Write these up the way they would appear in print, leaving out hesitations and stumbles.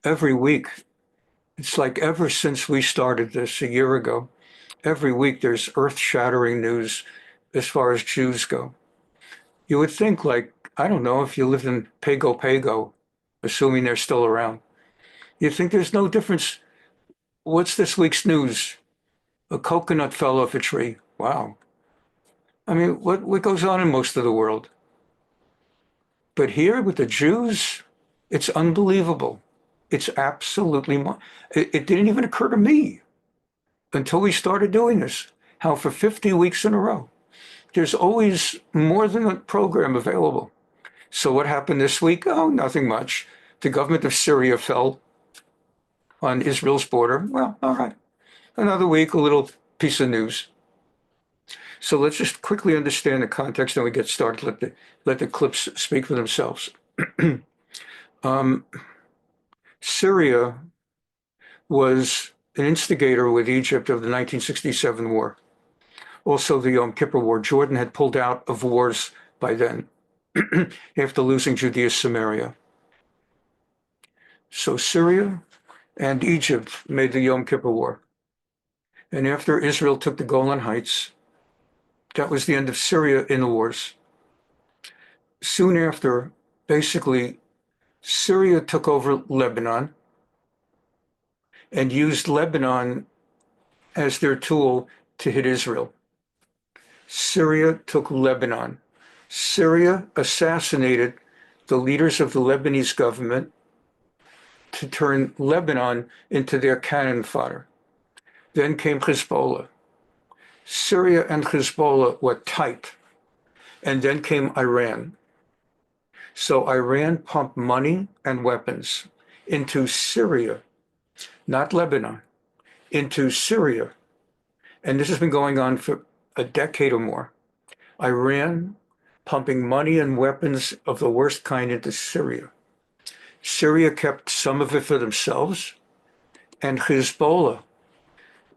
every week, it's like ever since we started this a year ago, every week there's earth-shattering news as far as Jews go. You would think, like, I don't know, if you lived in Pago Pago, assuming they're still around, you'd think there's no difference. What's this week's news? A coconut fell off a tree. Wow. I mean, what goes on in most of the world? But here with the Jews, it's unbelievable. It's absolutely, it didn't even occur to me until we started doing this, how for 50 weeks in a row, there's always more than a program available. So what happened this week? Oh, nothing much. The government of Syria fell on Israel's border. Well, all right. Another week, a little piece of news. So let's just quickly understand the context and we get started. Let the clips speak for themselves. um, Syria was an instigator with Egypt of the 1967 war. Also the Yom Kippur War. Jordan had pulled out of wars by then after losing Judea and Samaria. So Syria and Egypt made the Yom Kippur War. And after Israel took the Golan Heights, that was the end of Syria in the wars. Soon after, basically, Syria took over Lebanon and used Lebanon as their tool to hit Israel. Syria took Lebanon. Syria assassinated the leaders of the Lebanese government to turn Lebanon into their cannon fodder. Then came Hezbollah. Syria and Hezbollah were tight. And then came Iran. So Iran pumped money and weapons into Syria, not Lebanon, into Syria. And this has been going on for a decade or more. Iran pumping money and weapons of the worst kind into Syria. Syria kept some of it for themselves, and Hezbollah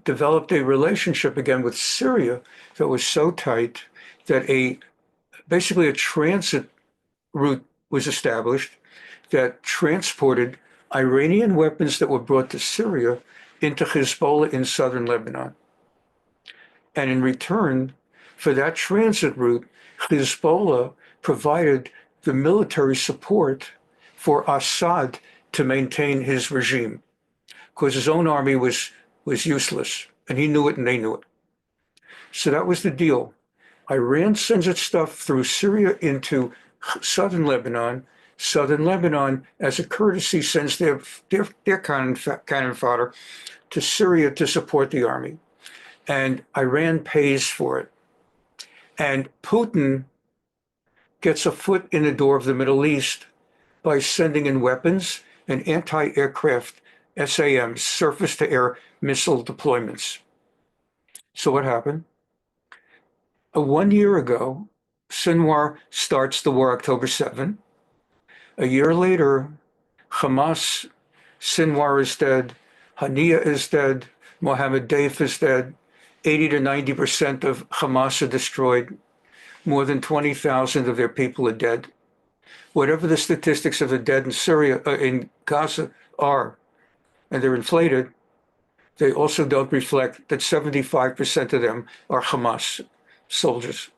developed a relationship again with Syria that was so tight that basically a transit route was established that transported Iranian weapons that were brought to Syria into Hezbollah in southern Lebanon. And in return for that transit route, Hezbollah provided the military support for Assad to maintain his regime, because his own army was useless, and he knew it and they knew it. So that was the deal. Iran sends its stuff through Syria into southern Lebanon. Southern Lebanon, as a courtesy, sends their cannon fodder to Syria to support the army. And Iran pays for it. And Putin gets a foot in the door of the Middle East by sending in weapons and anti-aircraft SAMs, surface-to-air missile deployments. So what happened? 1 year ago, Sinwar starts the war October 7. A year later, Hamas, Sinwar is dead, Haniya is dead, Mohammed Deif is dead, 80 to 90% of Hamas are destroyed, more than 20,000 of their people are dead. Whatever the statistics of the dead in Syria, in Gaza are, and they're inflated, they also don't reflect that 75% of them are Hamas soldiers.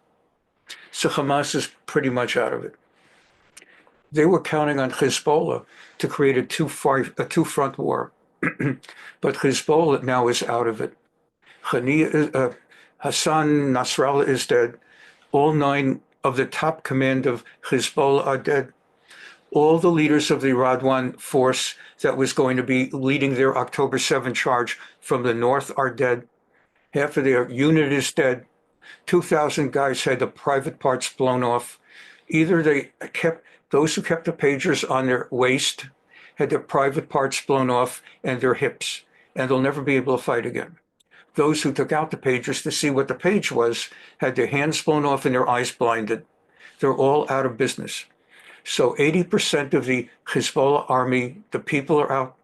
So Hamas is pretty much out of it. They were counting on Hezbollah to create a two-front war. But Hezbollah now is out of it. Hassan Nasrallah is dead. All 9 of the top command of Hezbollah are dead. All the leaders of the Radwan force that was going to be leading their October 7 charge from the north are dead. Half of their unit is dead. 2,000 guys had the private parts blown off. Either those who kept the pagers on their waist had their private parts blown off and their hips, and they'll never be able to fight again. Those who took out the pagers to see what the page was had their hands blown off and their eyes blinded. They're all out of business. So 80% of the Hezbollah army, the people are out.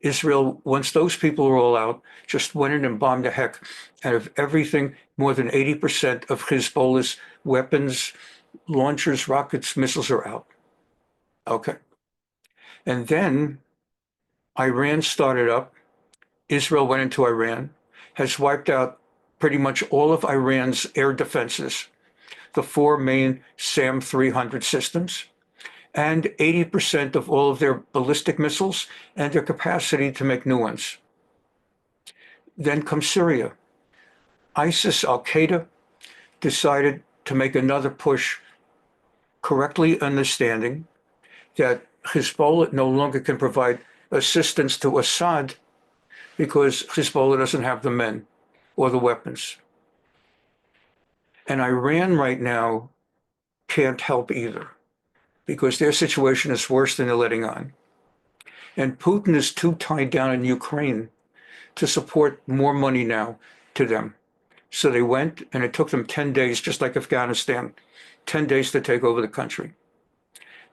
Israel, once those people are all out, just went in and bombed the heck out of everything. More than 80% of Hezbollah's weapons, launchers, rockets, missiles are out. Okay. And then Iran started up. Israel went into Iran, has wiped out pretty much all of Iran's air defenses, the four main SAM 300 systems, and 80% of all of their ballistic missiles and their capacity to make new ones. Then comes Syria. ISIS, Al-Qaeda, decided to make another push, correctly understanding that Hezbollah no longer can provide assistance to Assad because Hezbollah doesn't have the men or the weapons. And Iran right now can't help either because their situation is worse than they're letting on. And Putin is too tied down in Ukraine to support more money now to them. So they went, and it took them 10 days, just like Afghanistan, 10 days to take over the country.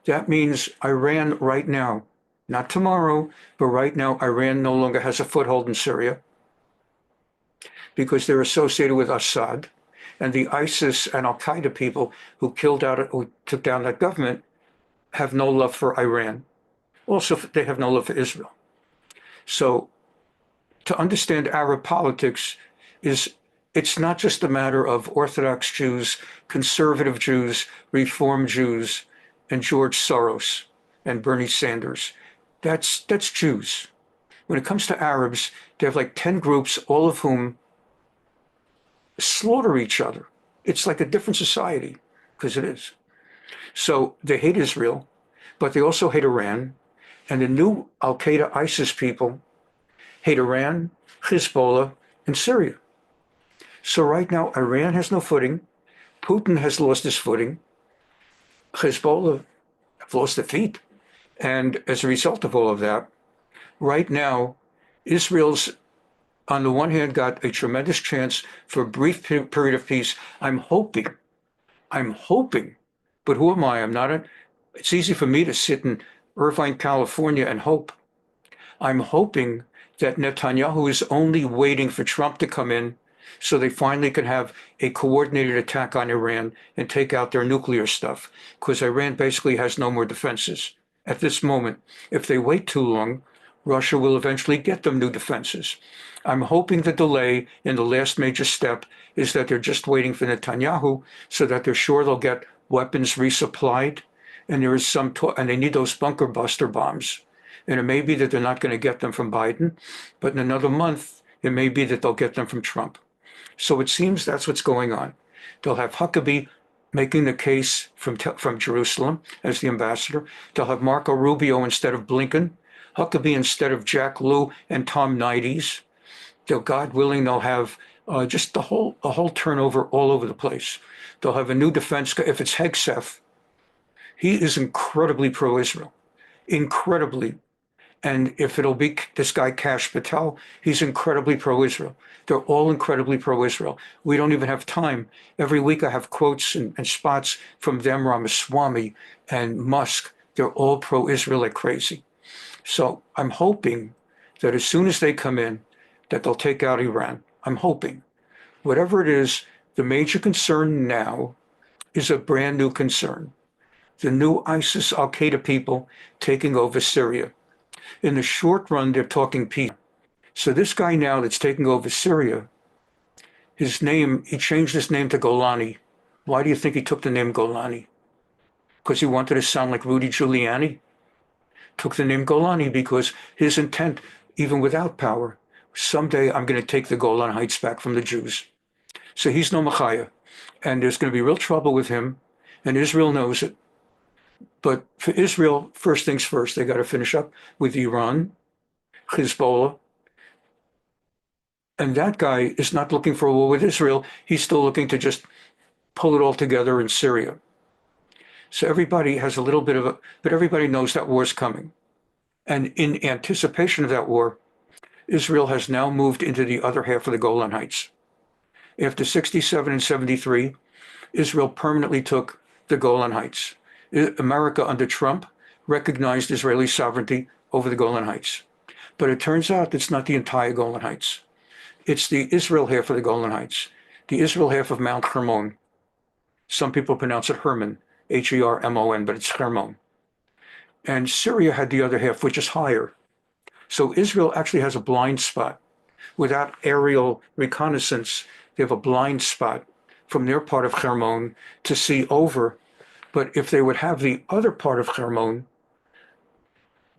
That means Iran right now, not tomorrow, but right now, Iran no longer has a foothold in Syria because they're associated with Assad, and the ISIS and Al-Qaeda people who took down that government have no love for Iran. Also, they have no love for Israel. So to understand Arab politics it's not just a matter of Orthodox Jews, conservative Jews, Reform Jews, and George Soros and Bernie Sanders. That's Jews. When it comes to Arabs, they have like 10 groups, all of whom slaughter each other. It's like a different society, because it is. So they hate Israel, but they also hate Iran. And the new Al-Qaeda ISIS people hate Iran, Hezbollah, and Syria. So right now, Iran has no footing. Putin has lost his footing. Hezbollah have lost their feet. And as a result of all of that, right now, Israel's, on the one hand, got a tremendous chance for a brief period of peace. I'm hoping, but who am I? It's easy for me to sit in Irvine, California and hope. I'm hoping that Netanyahu is only waiting for Trump to come in so they finally can have a coordinated attack on Iran and take out their nuclear stuff, because Iran basically has no more defenses at this moment. If they wait too long, Russia will eventually get them new defenses. I'm hoping the delay in the last major step is that they're just waiting for Netanyahu so that they're sure they'll get weapons resupplied, and there is some talk, and they need those bunker buster bombs. And it may be that they're not going to get them from Biden, but in another month, it may be that they'll get them from Trump. So it seems that's what's going on. They'll have Huckabee making the case from Jerusalem as the ambassador. They'll have Marco Rubio instead of Blinken, Huckabee instead of Jack Lew and Tom Nides. God willing, they'll have just a whole turnover all over the place. They'll have a new defense. If it's Hegseth, he is incredibly pro-Israel, incredibly. And if it'll be this guy, Kash Patel, he's incredibly pro-Israel. They're all incredibly pro-Israel. We don't even have time. Every week I have quotes and spots from them, Ramaswamy and Musk. They're all pro-Israel like crazy. So I'm hoping that as soon as they come in, that they'll take out Iran. I'm hoping. Whatever it is, the major concern now is a brand new concern. The new ISIS Al-Qaeda people taking over Syria. In the short run, they're talking peace. So this guy now that's taking over Syria, he changed his name to Golani. Why do you think he took the name Golani? Because he wanted to sound like Rudy Giuliani? Took the name Golani because his intent, even without power, someday I'm going to take the Golan Heights back from the Jews. So he's no Machaya. And there's going to be real trouble with him, and Israel knows it. But for Israel, first things first, they got to finish up with Iran, Hezbollah. And that guy is not looking for a war with Israel. He's still looking to just pull it all together in Syria. So everybody has a little bit of but everybody knows that war's coming. And in anticipation of that war, Israel has now moved into the other half of the Golan Heights. After 67 and 73, Israel permanently took the Golan Heights. America under Trump recognized Israeli sovereignty over the Golan Heights. But it turns out it's not the entire Golan Heights. It's the Israel half of the Golan Heights, the Israel half of Mount Hermon. Some people pronounce it Hermon, Hermon, but it's Hermon. And Syria had the other half, which is higher. So Israel actually has a blind spot. Without aerial reconnaissance, they have a blind spot from their part of Hermon to see over. But if they would have the other part of Hermon,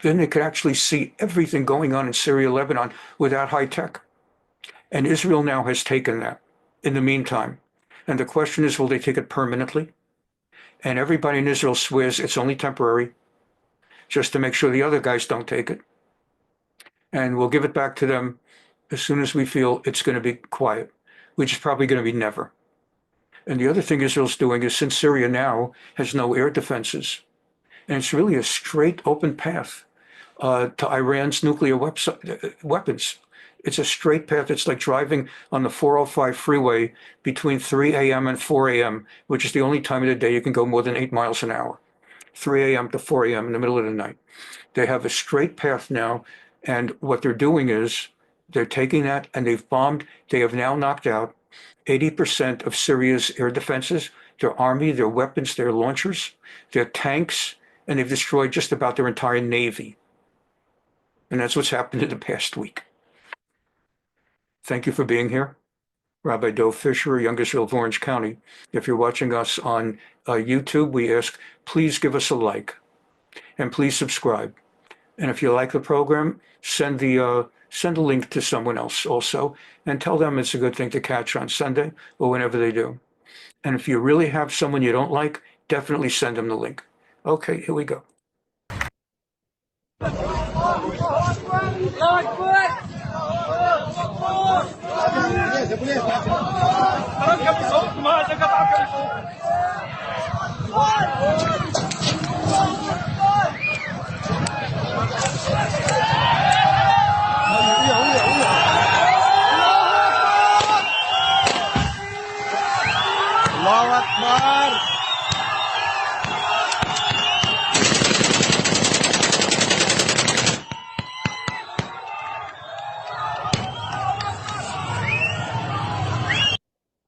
then they could actually see everything going on in Syria, Lebanon without high tech. And Israel now has taken that in the meantime. And the question is, will they take it permanently? And everybody in Israel swears it's only temporary, just to make sure the other guys don't take it. And we'll give it back to them as soon as we feel it's going to be quiet, which is probably going to be never. And the other thing Israel's doing is, since Syria now has no air defenses, and it's really a straight open path to Iran's nuclear weapons. It's a straight path. It's like driving on the 405 freeway between 3 a.m. and 4 a.m., which is the only time of the day you can go more than 8 miles an hour. 3 a.m. to 4 a.m. in the middle of the night. They have a straight path now, and what they're doing is they're taking that and they've bombed. They have now knocked out 80% of Syria's air defenses, their army, their weapons, their launchers, their tanks, and they've destroyed just about their entire navy. And that's what's happened in the past week. Thank you for being here. Rabbi Dov Fischer, Young Israel of Orange County. If you're watching us on YouTube, we ask, please give us a like and please subscribe. And if you like the program, send a link to someone else also and tell them it's a good thing to catch on Sunday or whenever they do. And if you really have someone you don't like, definitely send them the link. Okay, here we go.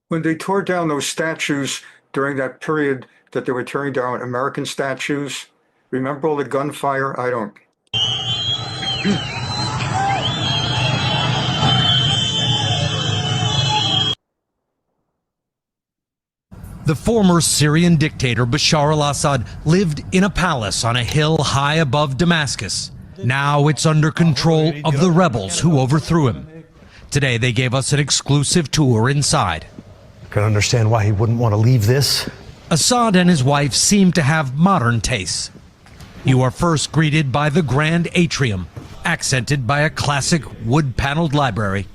When they tore down those statues during that period that they were tearing down American statues, remember all the gunfire? I don't. The former Syrian dictator Bashar al-Assad lived in a palace on a hill high above Damascus. Now it's under control of the rebels who overthrew him. Today they gave us an exclusive tour inside. I can understand why he wouldn't want to leave this. Assad and his wife seem to have modern tastes. You are first greeted by the grand atrium, accented by a classic wood-paneled library.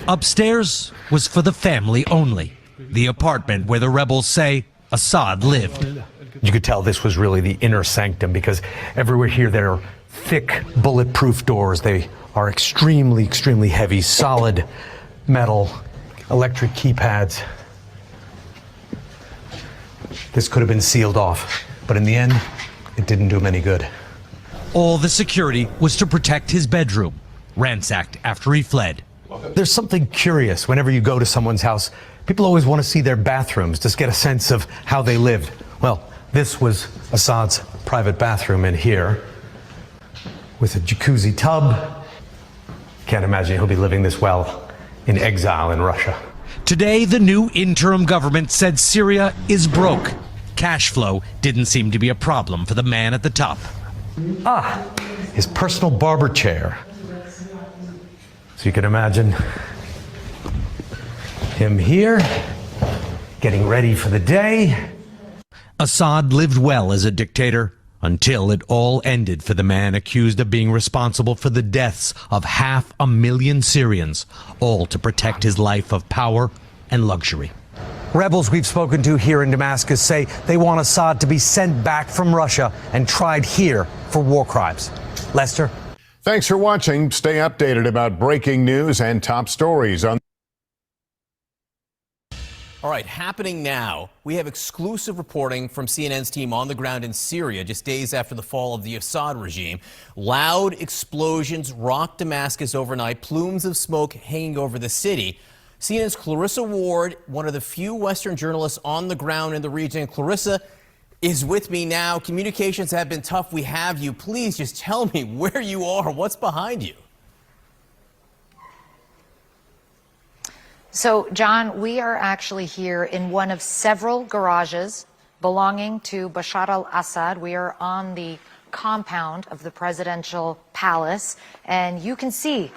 Upstairs was for the family only, the apartment where the rebels say Assad lived. You could tell this was really the inner sanctum because everywhere here there are thick bulletproof doors. They are extremely, extremely heavy, solid metal, electric keypads. This could have been sealed off, but in the end, it didn't do him any good. All the security was to protect his bedroom, ransacked after he fled. There's something curious whenever you go to someone's house. People always want to see their bathrooms, just get a sense of how they lived. Well, this was Assad's private bathroom in here, with a jacuzzi tub. Can't imagine he'll be living this well in exile in Russia. Today, the new interim government said Syria is broke. Cash flow didn't seem to be a problem for the man at the top. His personal barber chair. So you can imagine him here, getting ready for the day. Assad lived well as a dictator until it all ended for the man accused of being responsible for the deaths of 500,000 Syrians, all to protect his life of power and luxury. Rebels we've spoken to here in Damascus say they want Assad to be sent back from Russia and tried here for war crimes. Lester? Thanks for watching. Stay updated about breaking news and top stories on. All right, happening now, we have exclusive reporting from CNN's team on the ground in Syria just days after the fall of the Assad regime. Loud explosions rocked Damascus overnight, plumes of smoke hanging over the city. CNN's Clarissa Ward, one of the few Western journalists on the ground in the region. Clarissa is with me now. Communications have been tough. We have you. Please just tell me where you are. What's behind you? So, John, we are actually here in one of several garages belonging to Bashar al-Assad. We are on the compound of the presidential palace, and you can see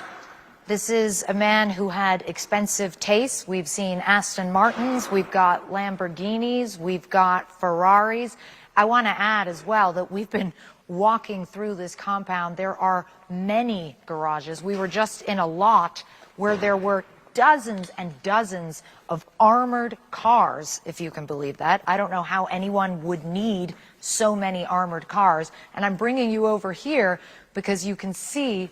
this is a man who had expensive tastes. We've seen Aston Martins, we've got Lamborghinis, we've got Ferraris. I want to add as well that we've been walking through this compound. There are many garages. We were just in a lot where there were dozens and dozens of armored cars, if you can believe that. I don't know how anyone would need so many armored cars. And I'm bringing you over here because you can see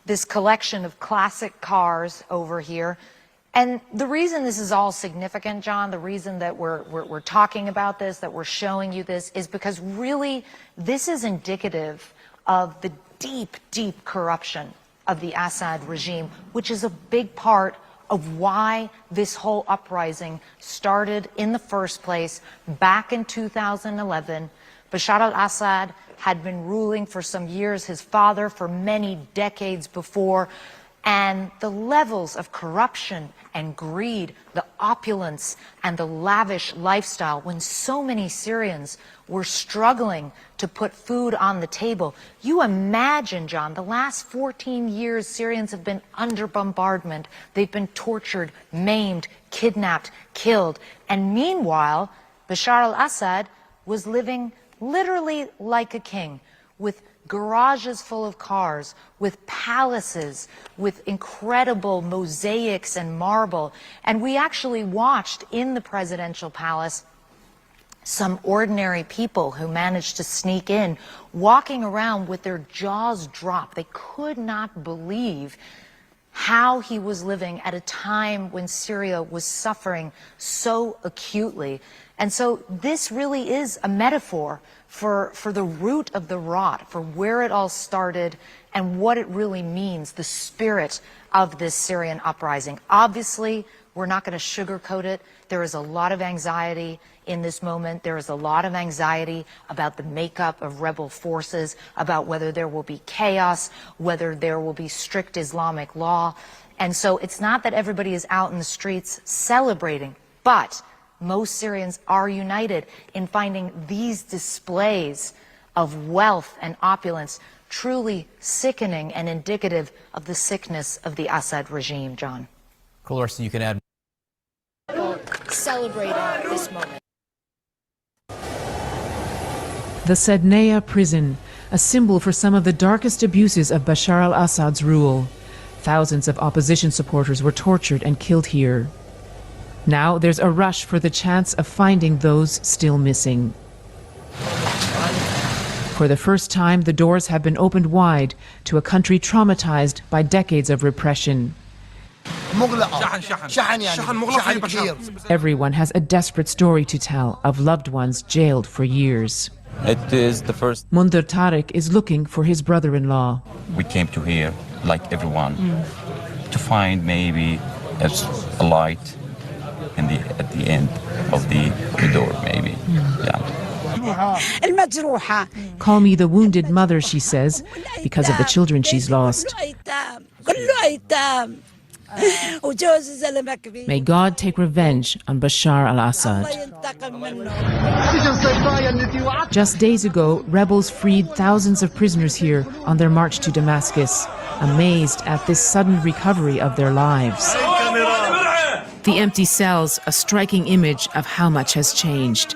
this collection of classic cars over here. And the reason this is all significant, John, the reason that we're talking about this, that we're showing you this, is because really this is indicative of the deep, deep corruption of the Assad regime, which is a big part of why this whole uprising started in the first place back in 2011. Bashar al-Assad had been ruling for some years, his father for many decades before, and the levels of corruption and greed, the opulence and the lavish lifestyle, when so many Syrians were struggling to put food on the table. You imagine, John, the last 14 years Syrians have been under bombardment. They've been tortured, maimed, kidnapped, killed. And meanwhile, Bashar al-Assad was living literally like a king, with garages full of cars, with palaces, with incredible mosaics and marble. And we actually watched in the presidential palace some ordinary people who managed to sneak in, walking around with their jaws dropped. They could not believe how he was living at a time when Syria was suffering so acutely. And so this really is a metaphor for the root of the rot, for where it all started and what it really means, the spirit of this Syrian uprising. Obviously, we're not going to sugarcoat it. There is a lot of anxiety in this moment. There is a lot of anxiety about the makeup of rebel forces, about whether there will be chaos, whether there will be strict Islamic law. And so it's not that everybody is out in the streets celebrating, but most Syrians are united in finding these displays of wealth and opulence truly sickening and indicative of the sickness of the Assad regime, John. Clarissa, you can add. Celebrating this moment. The Sednaya prison, a symbol for some of the darkest abuses of Bashar al-Assad's rule. Thousands of opposition supporters were tortured and killed here. Now there's a rush for the chance of finding those still missing. For the first time, the doors have been opened wide to a country traumatized by decades of repression. Everyone has a desperate story to tell of loved ones jailed for years. It is the first. Mundir Tariq is looking for his brother-in-law. We came to here, like everyone, to find maybe a light at the end of the door, maybe. Yeah. Call me the wounded mother, she says, because of the children she's lost. May God take revenge on Bashar al-Assad. Just days ago, rebels freed thousands of prisoners here on their march to Damascus, amazed at this sudden recovery of their lives. The empty cells, a striking image of how much has changed.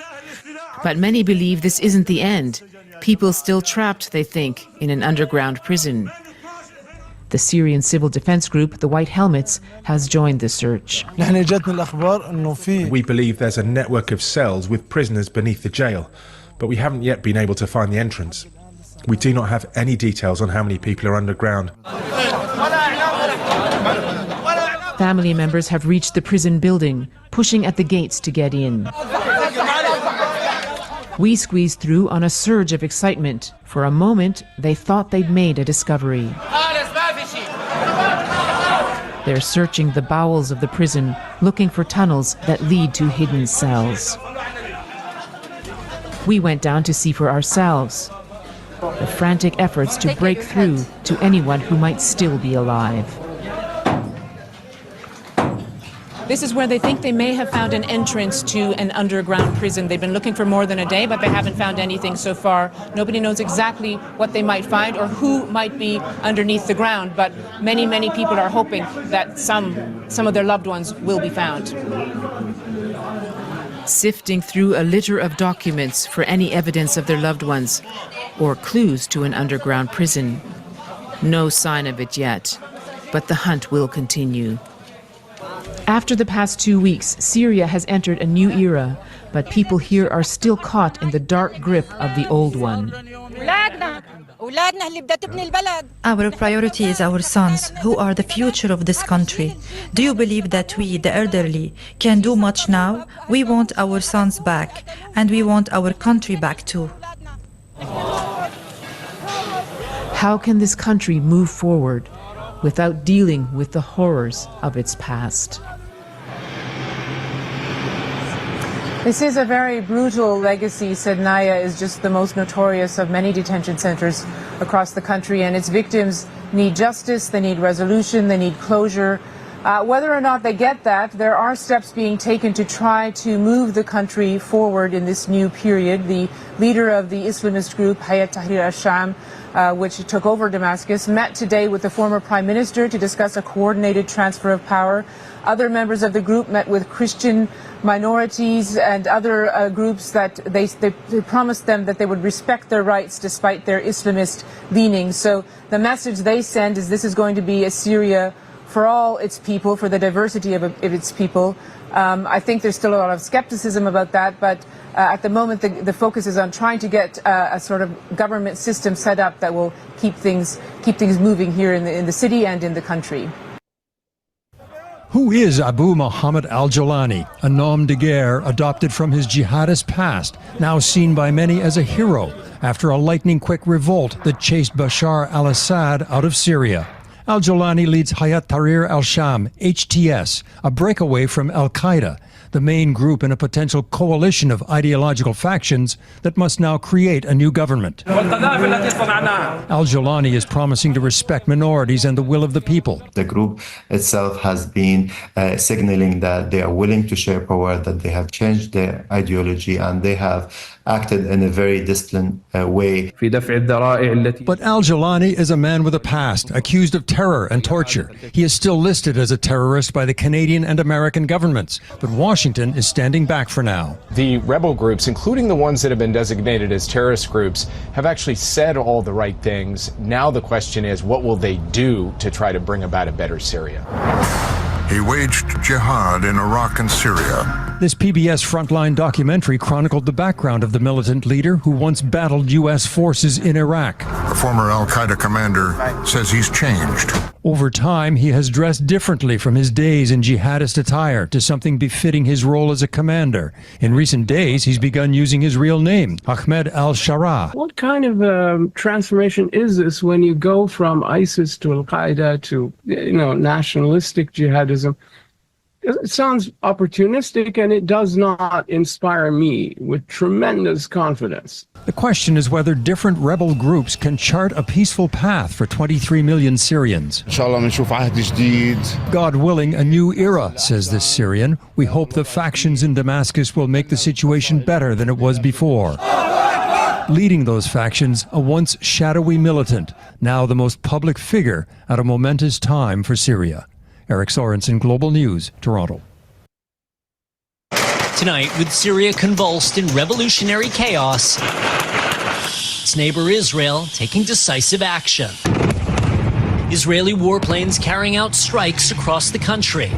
But many believe this isn't the end. People still trapped, they think, in an underground prison. The Syrian civil defense group, the White Helmets, has joined the search. We believe there's a network of cells with prisoners beneath the jail, but we haven't yet been able to find the entrance. We do not have any details on how many people are underground. Family members have reached the prison building, pushing at the gates to get in. We squeezed through on a surge of excitement. For a moment, they thought they'd made a discovery. They're searching the bowels of the prison, looking for tunnels that lead to hidden cells. We went down to see for ourselves. The frantic efforts to break through to anyone who might still be alive. This is where they think they may have found an entrance to an underground prison. They've been looking for more than a day, but they haven't found anything so far. Nobody knows exactly what they might find or who might be underneath the ground, but many, many people are hoping that some of their loved ones will be found. Sifting through a litter of documents for any evidence of their loved ones or clues to an underground prison. No sign of it yet, but the hunt will continue. After the past 2 weeks, Syria has entered a new era, but people here are still caught in the dark grip of the old one. Our priority is our sons, who are the future of this country. Do you believe that we, the elderly, can do much now? We want our sons back, and we want our country back too. How can this country move forward without dealing with the horrors of its past? This is a very brutal legacy. Sednaya is just the most notorious of many detention centers across the country, and its victims need justice, they need resolution, they need closure. Whether or not they get that, there are steps being taken to try to move the country forward in this new period. The leader of the Islamist group, Hayat Tahrir al-Sham, which took over Damascus, met today with the former prime minister to discuss a coordinated transfer of power. Other members of the group met with Christian minorities and other groups that they promised them that they would respect their rights despite their Islamist leanings. So the message they send is this is going to be a Syria for all its people, for the diversity of its people. I think there's still a lot of skepticism about that, but at the moment the focus is on trying to get a sort of government system set up that will keep things moving here in the city and in the country. Who is Abu Muhammad al-Jolani, a nom de guerre adopted from his jihadist past, now seen by many as a hero after a lightning-quick revolt that chased Bashar al-Assad out of Syria? Al-Jolani leads Hayat Tahrir al-Sham, HTS, a breakaway from al-Qaeda, the main group in a potential coalition of ideological factions that must now create a new government. Al-Jolani is promising to respect minorities and the will of the people. The group itself has been signaling that they are willing to share power, that they have changed their ideology, and they have acted in a very disciplined way. But Al-Jolani is a man with a past, accused of terror and torture. He is still listed as a terrorist by the Canadian and American governments, but Washington is standing back for now. The rebel groups, including the ones that have been designated as terrorist groups, have actually said all the right things. Now the question is, what will they do to try to bring about a better Syria? He waged jihad in Iraq and Syria. This PBS Frontline documentary chronicled the background of the militant leader who once battled U.S. forces in Iraq. A former al-Qaeda commander says he's changed. Over time, he has dressed differently from his days in jihadist attire to something befitting his role as a commander. In recent days, he's begun using his real name, Ahmed al-Shara. What kind of transformation is this when you go from ISIS to al-Qaeda to, nationalistic jihadism? It sounds opportunistic, and it does not inspire me with tremendous confidence. The question is whether different rebel groups can chart a peaceful path for 23 million Syrians. God willing, a new era, says this Syrian. We hope the factions in Damascus will make the situation better than it was before. Leading those factions, a once shadowy militant, now the most public figure at a momentous time for Syria. Eric Sorensen, Global News, Toronto. Tonight, with Syria convulsed in revolutionary chaos, its neighbor Israel taking decisive action. Israeli warplanes carrying out strikes across the country,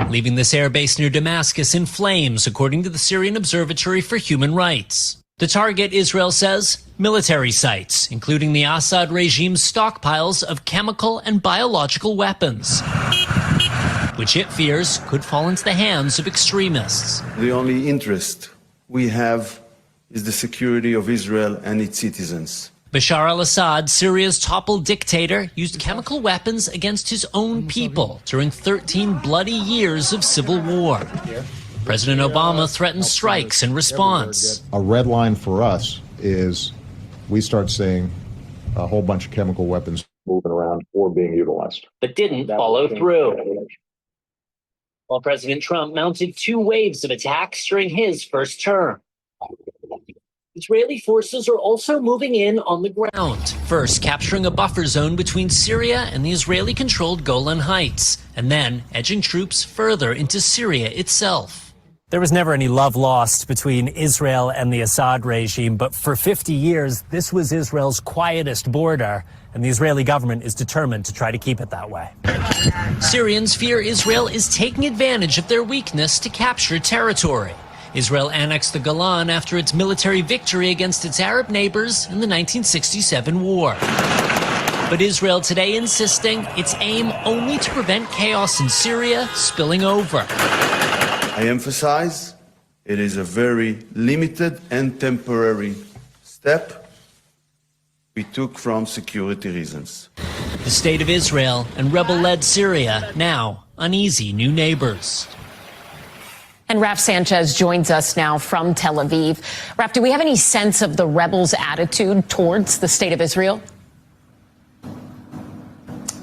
leaving this airbase near Damascus in flames, according to the Syrian Observatory for Human Rights. The target, Israel says, military sites, including the Assad regime's stockpiles of chemical and biological weapons, which it fears could fall into the hands of extremists. The only interest we have is the security of Israel and its citizens. Bashar al-Assad, Syria's toppled dictator, used chemical weapons against his own people during 13 bloody years of civil war. President Obama threatened strikes in response. A red line for us is we start seeing a whole bunch of chemical weapons moving around or being utilized. But didn't follow through. while President Trump mounted 2 waves of attacks during his first term. Israeli forces are also moving in on the ground, first capturing a buffer zone between Syria and the Israeli-controlled Golan Heights, and then edging troops further into Syria itself. There was never any love lost between Israel and the Assad regime, but for 50 years, this was Israel's quietest border, and the Israeli government is determined to try to keep it that way. Syrians fear Israel is taking advantage of their weakness to capture territory. Israel annexed the Golan after its military victory against its Arab neighbors in the 1967 war. But Israel today insisting its aim only to prevent chaos in Syria spilling over. I emphasize it is a very limited and temporary step we took from security reasons. The state of Israel and rebel-led Syria now uneasy new neighbors. And Raf Sanchez joins us now from Tel Aviv. Raf, do we have any sense of the rebels' attitude towards the state of Israel?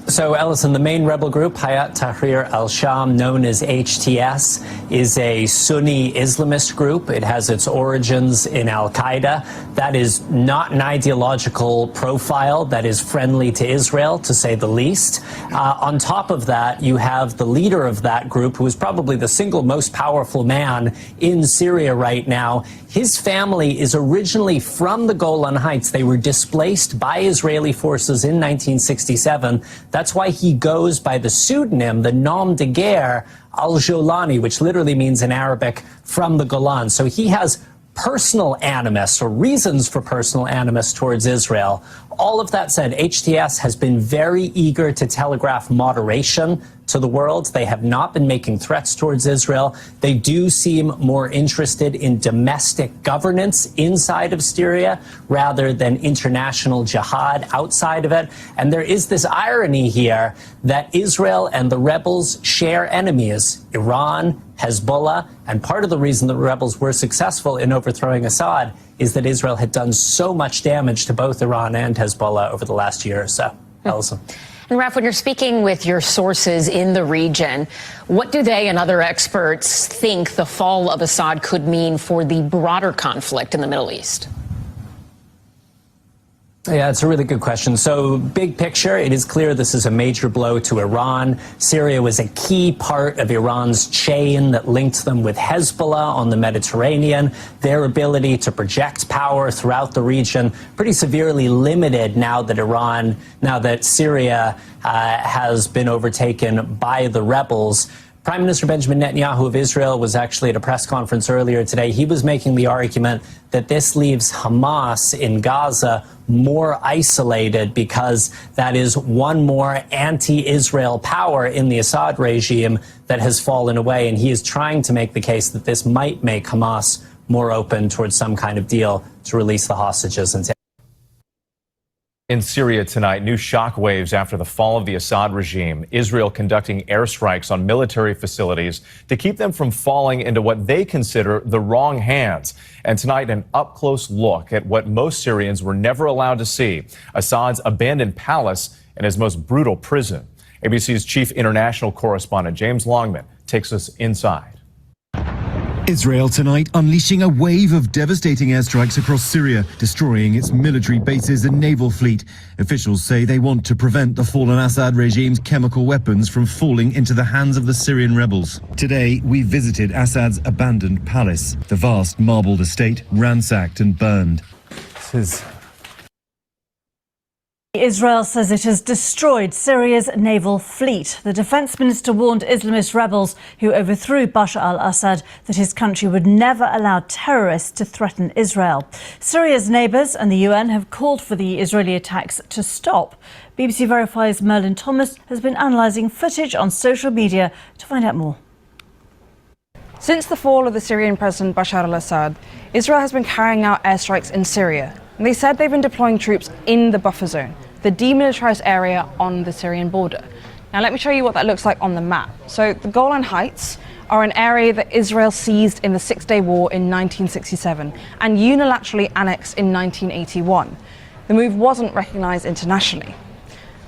So, Ellison, the main rebel group, Hayat Tahrir al-Sham, known as HTS, is a Sunni Islamist group. It has its origins in al-Qaeda. That is not an ideological profile that is friendly to Israel, to say the least. On top of that, you have the leader of that group, who is probably the single most powerful man in Syria right now. His family is originally from the Golan Heights. They were displaced by Israeli forces in 1967. That's why he goes by the pseudonym, the nom de guerre, al-Jolani, which literally means in Arabic, from the Golan. So he has personal animus, or reasons for personal animus towards Israel. All of that said, HTS has been very eager to telegraph moderation to the world. They have not been making threats towards Israel. They do seem more interested in domestic governance inside of Syria rather than international jihad outside of it. And there is this irony here that Israel and the rebels share enemies, Iran, Hezbollah, and part of the reason the rebels were successful in overthrowing Assad is that Israel had done so much damage to both Iran and Hezbollah over the last year or so. Allison. And Raf, when you're speaking with your sources in the region, what do they and other experts think the fall of Assad could mean for the broader conflict in the Middle East? Yeah, it's a really good question. So, big picture, it is clear this is a major blow to Iran. Syria was a key part of Iran's chain that linked them with Hezbollah on the Mediterranean. Their ability to project power throughout the region pretty severely limited now that Syria has been overtaken by the rebels. Prime Minister Benjamin Netanyahu of Israel was actually at a press conference earlier today. He was making the argument that this leaves Hamas in Gaza more isolated because that is one more anti-Israel power in the Assad regime that has fallen away. And he is trying to make the case that this might make Hamas more open towards some kind of deal to release the hostages. In Syria tonight, new shockwaves after the fall of the Assad regime. Israel conducting airstrikes on military facilities to keep them from falling into what they consider the wrong hands. And tonight, an up-close look at what most Syrians were never allowed to see, Assad's abandoned palace and his most brutal prison. ABC's chief international correspondent, James Longman, takes us inside. Israel tonight unleashing a wave of devastating airstrikes across Syria, destroying its military bases and naval fleet. Officials say they want to prevent the fallen Assad regime's chemical weapons from falling into the hands of the Syrian rebels. Today, we visited Assad's abandoned palace, the vast marbled estate ransacked and burned. Israel says it has destroyed Syria's naval fleet. The defense minister warned Islamist rebels who overthrew Bashar al-Assad that his country would never allow terrorists to threaten Israel. Syria's neighbours and the UN have called for the Israeli attacks to stop. BBC Verify's Merlin Thomas has been analysing footage on social media to find out more. Since the fall of the Syrian President Bashar al-Assad, Israel has been carrying out airstrikes in Syria. And they said they've been deploying troops in the buffer zone, the demilitarized area on the Syrian border. Now let me show you what that looks like on the map. So the Golan Heights are an area that Israel seized in the Six-Day War in 1967 and unilaterally annexed in 1981. The move wasn't recognized internationally.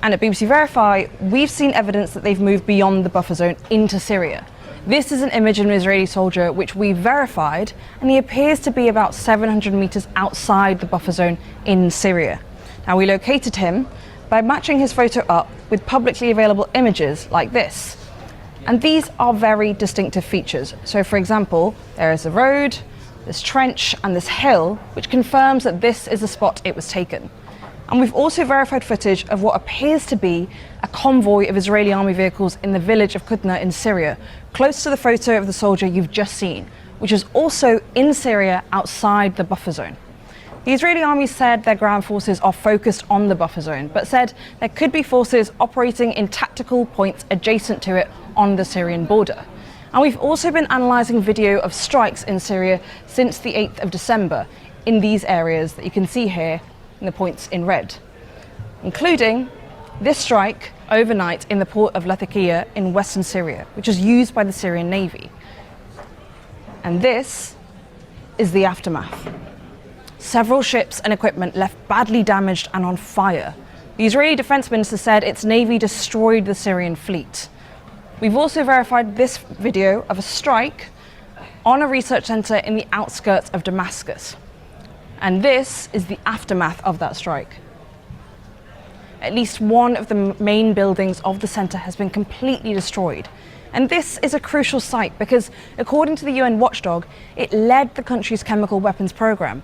And at BBC Verify, we've seen evidence that they've moved beyond the buffer zone into Syria. This is an image of an Israeli soldier which we verified, and he appears to be about 700 meters outside the buffer zone in Syria. Now, we located him by matching his photo up with publicly available images like this. And these are very distinctive features. So, for example, there is a road, this trench, and this hill, which confirms that this is the spot it was taken. And we've also verified footage of what appears to be a convoy of Israeli army vehicles in the village of Qutna in Syria, close to the photo of the soldier you've just seen, which is also in Syria outside the buffer zone. The Israeli army said their ground forces are focused on the buffer zone, but said there could be forces operating in tactical points adjacent to it on the Syrian border. And we've also been analysing video of strikes in Syria since the 8th of December in these areas that you can see here in the points in red, including this strike overnight in the port of Latakia in western Syria, which is used by the Syrian Navy. And this is the aftermath. Several ships and equipment left badly damaged and on fire. The Israeli Defense Minister said its navy destroyed the Syrian fleet. We've also verified this video of a strike on a research center in the outskirts of Damascus. And this is the aftermath of that strike. At least one of the main buildings of the center has been completely destroyed. And this is a crucial site because, according to the UN watchdog, it led the country's chemical weapons program.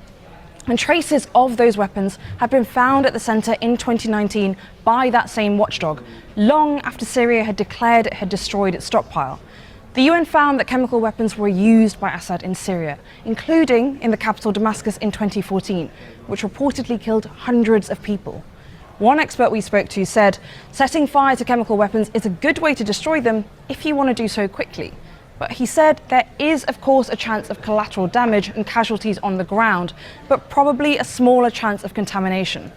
And traces of those weapons have been found at the center in 2019 by that same watchdog, long after Syria had declared it had destroyed its stockpile. The UN found that chemical weapons were used by Assad in Syria, including in the capital Damascus in 2014, which reportedly killed hundreds of people. One expert we spoke to said, setting fire to chemical weapons is a good way to destroy them if you want to do so quickly. But he said there is, of course, a chance of collateral damage and casualties on the ground, but probably a smaller chance of contamination.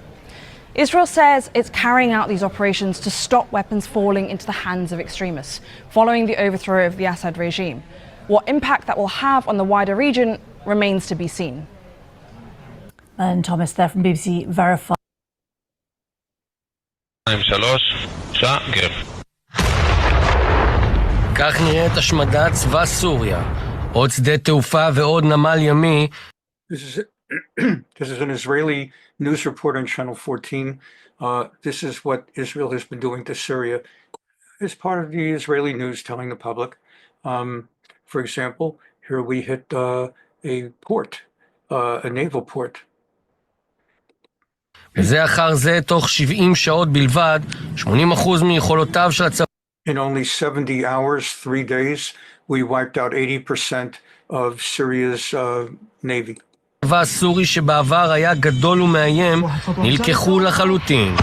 Israel says it's carrying out these operations to stop weapons falling into the hands of extremists, following the overthrow of the Assad regime. What impact that will have on the wider region remains to be seen. And Thomas there from BBC Verify. כך נראית השמדת צבא סוריה. עוד שדה תעופה ועוד נמל ימי. This is an Israeli news report on Channel 14. This is what Israel has been doing to Syria as part of the Israeli news telling the public. For example, here we hit a port, a naval port. וזה אחר זה תוך 70 שעות בלבד, 80% מיכולותיו של הצבא. In only 70 hours, 3 days, we wiped out 80% of Syria's navy. הצבא הסורי שבעבר היה גדול ומאיים, נלקחו לחלוטין.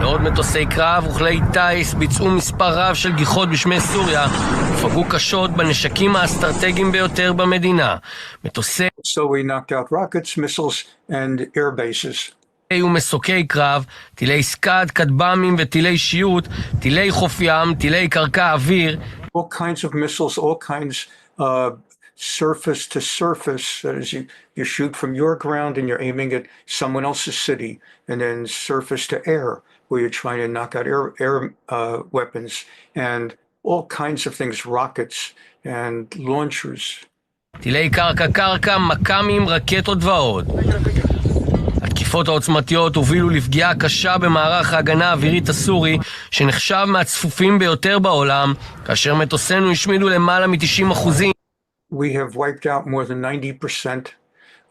עוד מטוסי קרב וכלי טייס ביצעו מספר רב של גיחות בשמי סוריה ופגעו קשות בנשקים האסטרטגיים ביותר במדינה. מטוסי... So we knocked out rockets, missiles and air bases. ומסוקי קרב, טילי סקאד, כטב"מים וטילי שיוט, טילי חוף ים, טילי קרקע אוויר. All kinds of missiles, all kinds surface to surface. That is, you shoot from your ground and you're aiming at someone else's city, and then surface to air, where you're trying to knock out air weapons, and all kinds of things, rockets and launchers. טילי קרקע, מק"מים, רקטות ועוד. התקיפות העוצמתיות הובילו לפגיעה קשה במערך ההגנה האווירית הסורי, שנחשב מהצפופים ביותר בעולם, כאשר מטוסינו השמידו למעלה מ-90%. We have wiped out more than 90%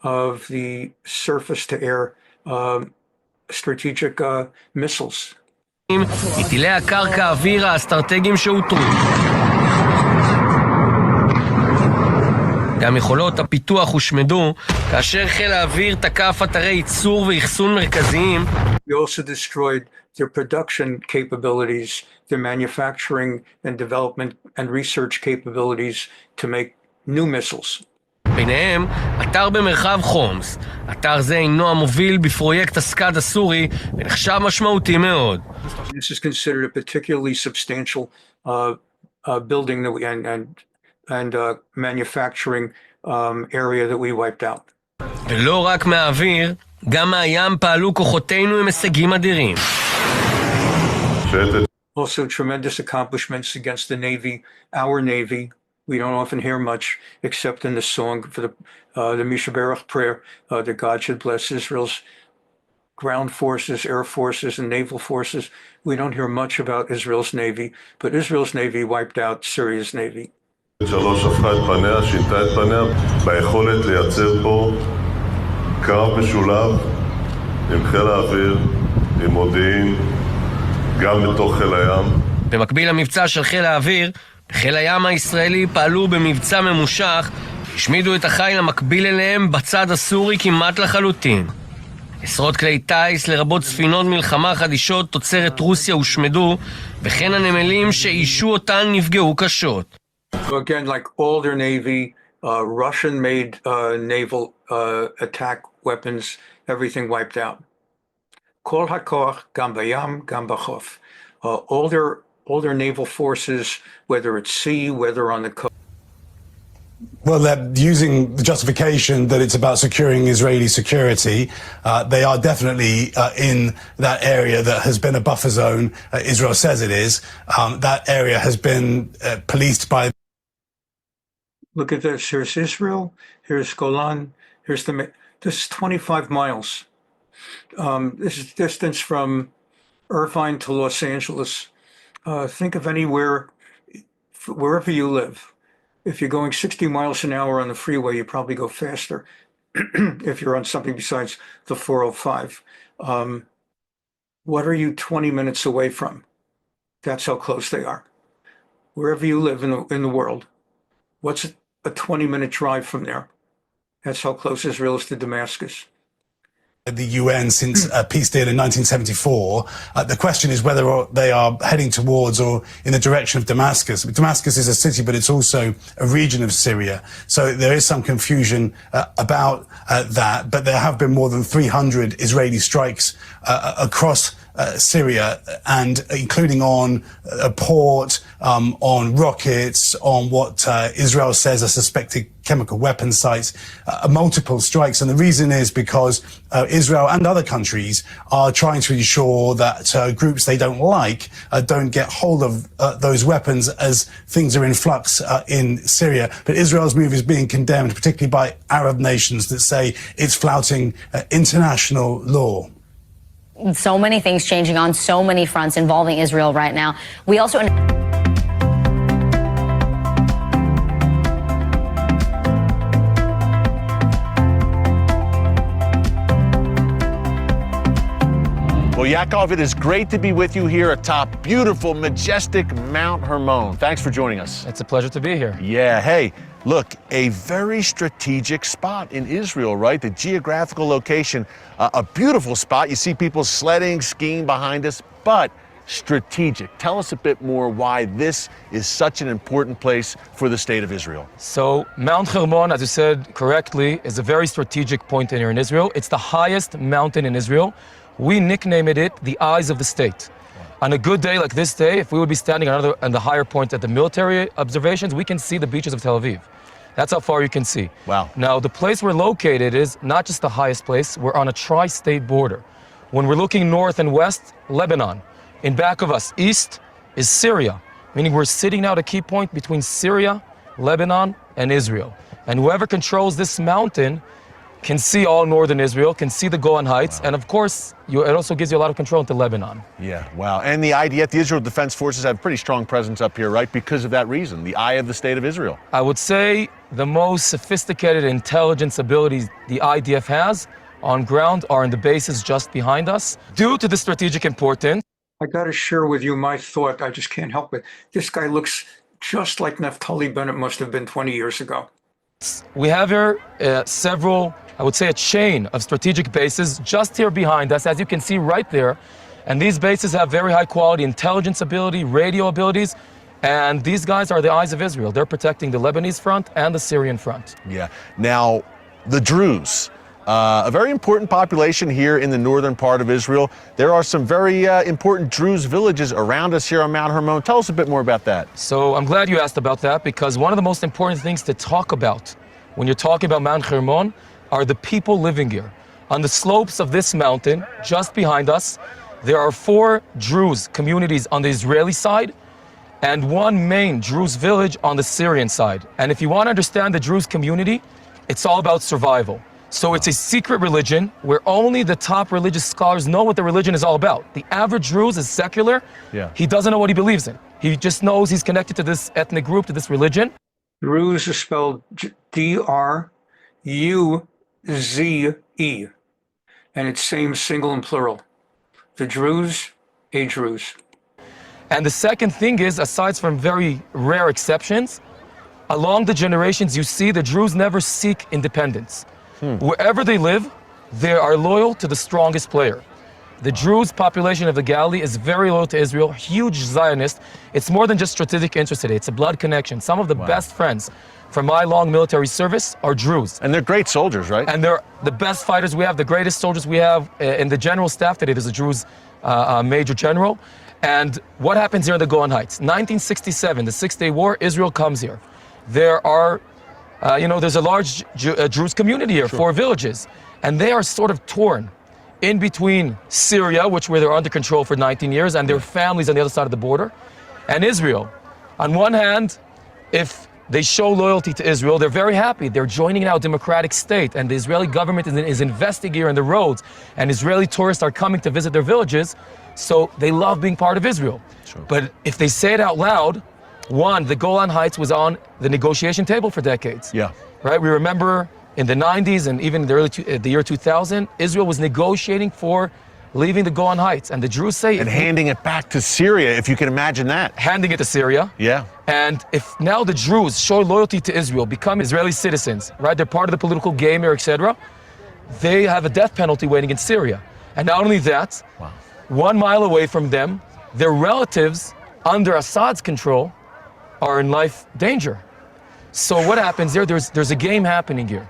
of the surface-to-air strategic missiles. מטילי הקרקע האוויר האסטרטגיים שאותרו. גם יכולות הפיתוח הושמדו, כאשר חיל האוויר תקף אתרי ייצור ואחסון מרכזיים. We also destroyed their production capabilities, their manufacturing and development and research capabilities to make new missiles. ביניהם, אתר במרחב חומס. אתר זה אינו המוביל בפרויקט הסקאד הסורי, ונחשב משמעותי מאוד. This is considered a particularly substantial building that we and manufacturing area that we wiped out. ולא רק מהאוויר, גם מהים פעלו כוחותינו עם הישגים אדירים. Also, tremendous accomplishments against the Navy, our Navy. We don't often hear much, except in the song for the Mishaberach prayer, that God should bless Israel's ground forces, air forces, and naval forces. We don't hear much about Israel's Navy, but Israel's Navy wiped out Syria's Navy. שלוש הפכה את פניה, שינתה את פניה, ביכולת לייצר פה קרב משולב עם חיל האוויר, עם מודיעין, גם בתוך חיל הים. במקביל למבצע של חיל האוויר, בחיל הים הישראלי פעלו במבצע ממושך, השמידו את החיל המקביל אליהם בצד הסורי כמעט לחלוטין. עשרות כלי טייס לרבות ספינות מלחמה חדישות תוצרת רוסיה הושמדו, וכן הנמלים שאישו אותן נפגעו קשות. So again, like all their Navy, Russian-made naval attack weapons, everything wiped out. Kol hakoch, gam bayam, gam b'chof. All their naval forces, whether at sea, whether on the coast. Well, they're using the justification that it's about securing Israeli security. They are definitely in that area that has been a buffer zone. Israel says it is. That area has been policed by. Look at this. Here's Israel. Here's Golan. This is 25 miles. This is distance from Irvine to Los Angeles. Think of anywhere, wherever you live. If you're going 60 miles an hour on the freeway, you probably go faster if you're on something besides the 405. What are you 20 minutes away from? That's how close they are. Wherever you live in the world, what's a 20-minute drive from there? That's how close Israel is to Damascus. The UN since a peace deal in 1974. The question is whether they are heading towards or in the direction of Damascus. Damascus is a city, but it's also a region of Syria. So there is some confusion about that. But there have been more than 300 Israeli strikes across Syria, and including on a port, on rockets, on what Israel says are suspected chemical weapon sites, multiple strikes. And the reason is because Israel and other countries are trying to ensure that groups they don't like don't get hold of those weapons as things are in flux in Syria. But Israel's move is being condemned, particularly by Arab nations that say it's flouting international law. So many things changing on so many fronts involving Israel right now. We also... Well, Yaakov, it is great to be with you here atop beautiful, majestic Mount Hermon. Thanks for joining us. It's a pleasure to be here. Yeah, hey, look, a very strategic spot in Israel, right? The geographical location, a beautiful spot. You see people sledding, skiing behind us, but strategic. Tell us a bit more why this is such an important place for the state of Israel. So Mount Hermon, as you said correctly, is a very strategic point here in Israel. It's the highest mountain in Israel. We nicknamed it the Eyes of the State. On a good day like this day, if we would be standing on the higher point at the military observations, we can see the beaches of Tel Aviv. That's how far you can see. Wow. Now, the place we're located is not just the highest place, we're on a tri-state border. When we're looking north and west, Lebanon. In back of us, east, is Syria, meaning we're sitting now at a key point between Syria, Lebanon, and Israel. And whoever controls this mountain can see all northern Israel, can see the Golan Heights, and of course, it also gives you a lot of control into Lebanon. Yeah, wow. And the IDF, the Israel Defense Forces, have a pretty strong presence up here, right? Because of that reason, the eye of the state of Israel. I would say the most sophisticated intelligence abilities the IDF has on ground are in the bases just behind us. Due to the strategic importance, I got to share with you my thought. I just can't help it. This guy looks just like Naftali Bennett must have been 20 years ago. We have here several, I would say a chain of strategic bases just here behind us, as you can see right there. And these bases have very high quality intelligence ability, radio abilities, and these guys are the eyes of Israel. They're protecting the Lebanese front and the Syrian front. Yeah. Now, the Druze, a very important population here in the northern part of Israel. There are some very important Druze villages around us here on Mount Hermon. Tell us a bit more about that. So I'm glad you asked about that, because one of the most important things to talk about when you're talking about Mount Hermon are the people living here. On the slopes of this mountain, just behind us, there are 4 Druze communities on the Israeli side and 1 main Druze village on the Syrian side. And if you want to understand the Druze community, it's all about survival. So it's a secret religion where only the top religious scholars know what the religion is all about. The average Druze is secular. Yeah. He doesn't know what he believes in. He just knows he's connected to this ethnic group, to this religion. Druze is spelled D-R-U-Z-E, and it's same single and plural. The Druze, a Druze. And the second thing is, aside from very rare exceptions, along the generations, you see the Druze never seek independence. Wherever they live, they are loyal to the strongest player. The Druze population of the Galilee is very loyal to Israel, huge Zionist. It's more than just strategic interest today, it's a blood connection. Some of the best friends from my long military service are Druze. And they're great soldiers, right? And they're the best fighters we have, the greatest soldiers we have in the general staff today. There's a Druze major general. And what happens here in the Golan Heights? 1967, the Six-Day War, Israel comes here. There are, there's a large Druze community here, 4 villages. And they are sort of torn in between Syria, where they're under control for 19 years, and their families on the other side of the border, and Israel. On one hand, if they show loyalty to Israel, they're very happy. They're joining now a democratic state, and the Israeli government is investing here in the roads, and Israeli tourists are coming to visit their villages, so they love being part of Israel. Sure. But if they say it out loud, one, the Golan Heights was on the negotiation table for decades. Yeah. Right? We remember in the 90s and even the year 2000, Israel was negotiating for leaving the Golan Heights. And the Druze say... And handing it back to Syria, if you can imagine that. Handing it to Syria. Yeah. And if now the Druze show loyalty to Israel, become Israeli citizens, right? They're part of the political game here, etc. They have a death penalty waiting in Syria. And not only that, 1 mile away from them, their relatives under Assad's control are in life danger. So what happens there? There's a game happening here.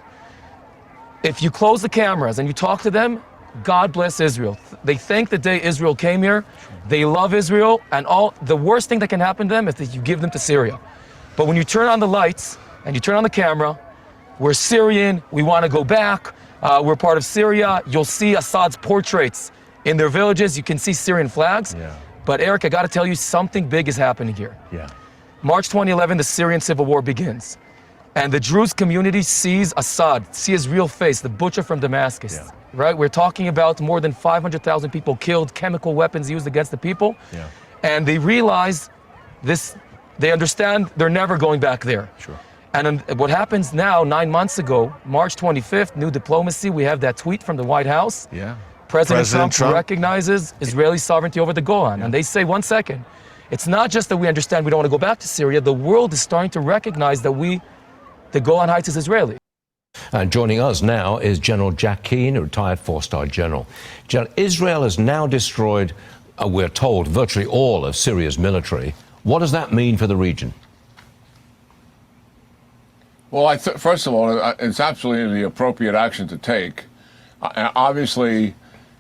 If you close the cameras and you talk to them, God bless Israel. They thank the day Israel came here. They love Israel, and the worst thing that can happen to them is that you give them to Syria. But when you turn on the lights and you turn on the camera, we're Syrian, we want to go back, we're part of Syria. You'll see Assad's portraits in their villages. You can see Syrian flags. Yeah. But Eric, I got to tell you, something big is happening here. Yeah. March 2011, the Syrian civil war begins. And the Druze community sees Assad, see his real face, the butcher from Damascus, right? We're talking about more than 500,000 people killed, chemical weapons used against the people. Yeah. And they realize this, they understand they're never going back there. Sure. And what happens now, 9 months ago, March 25th, new diplomacy, we have that tweet from the White House. Yeah. President Trump recognizes Israeli sovereignty over the Golan. And they say, 1 second, it's not just that we understand we don't want to go back to Syria, the world is starting to recognize that the Golan Heights is Israeli. And joining us now is General Jack Keane, a retired 4-star general. Israel has now destroyed, we're told, virtually all of Syria's military. What does that mean for the region? Well, first of all, it's absolutely the appropriate action to take. Obviously,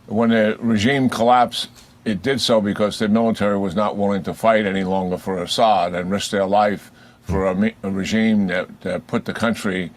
when the regime collapsed, it did so because the military was not willing to fight any longer for Assad and risk their life for a regime that put the country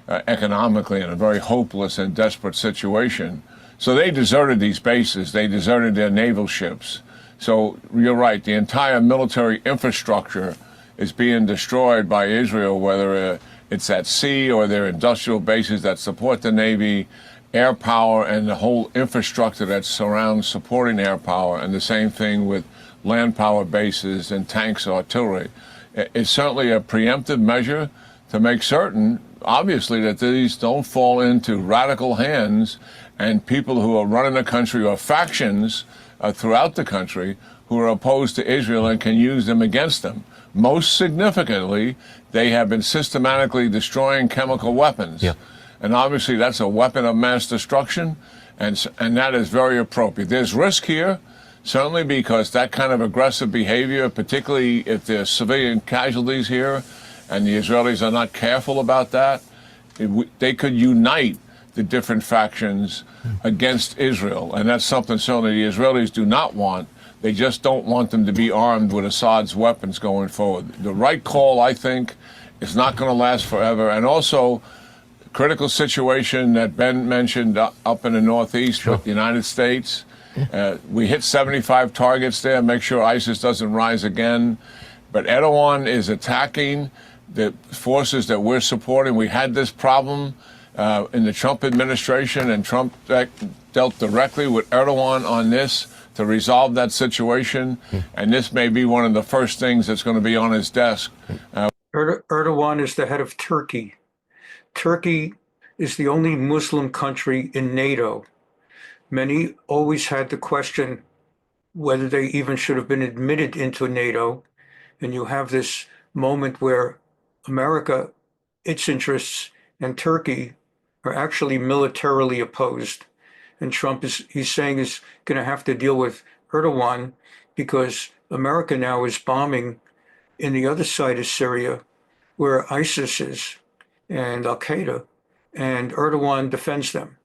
economically in a very hopeless and desperate situation. So they deserted these bases. They deserted their naval ships. So you're right, the entire military infrastructure is being destroyed by Israel, whether it's at sea or their industrial bases that support the Navy, air power, and the whole infrastructure that surrounds supporting air power, and the same thing with land power bases and tanks, artillery. It's certainly a preemptive measure to make certain, obviously, that these don't fall into radical hands and people who are running the country or factions throughout the country who are opposed to Israel and can use them against them. Most significantly, they have been systematically destroying chemical weapons. Yeah. And obviously that's a weapon of mass destruction, and that is very appropriate. There's risk here, certainly because that kind of aggressive behavior, particularly if there's civilian casualties here and the Israelis are not careful about that, they could unite the different factions against Israel. And that's something certainly the Israelis do not want. They just don't want them to be armed with Assad's weapons going forward. The right call, I think, is not going to last forever. And also, critical situation that Ben mentioned up in the Northeast with the United States. We hit 75 targets there, make sure ISIS doesn't rise again. But Erdogan is attacking the forces that we're supporting. We had this problem in the Trump administration, and Trump dealt directly with Erdogan on this to resolve that situation. And this may be one of the first things that's going to be on his desk. Erdogan is the head of Turkey. Turkey is the only Muslim country in NATO. Many always had the question whether they even should have been admitted into NATO. And you have this moment where America, its interests, and Turkey are actually militarily opposed. And Trump he's saying is going to have to deal with Erdogan because America now is bombing in the other side of Syria where ISIS is and Al-Qaeda, and Erdogan defends them.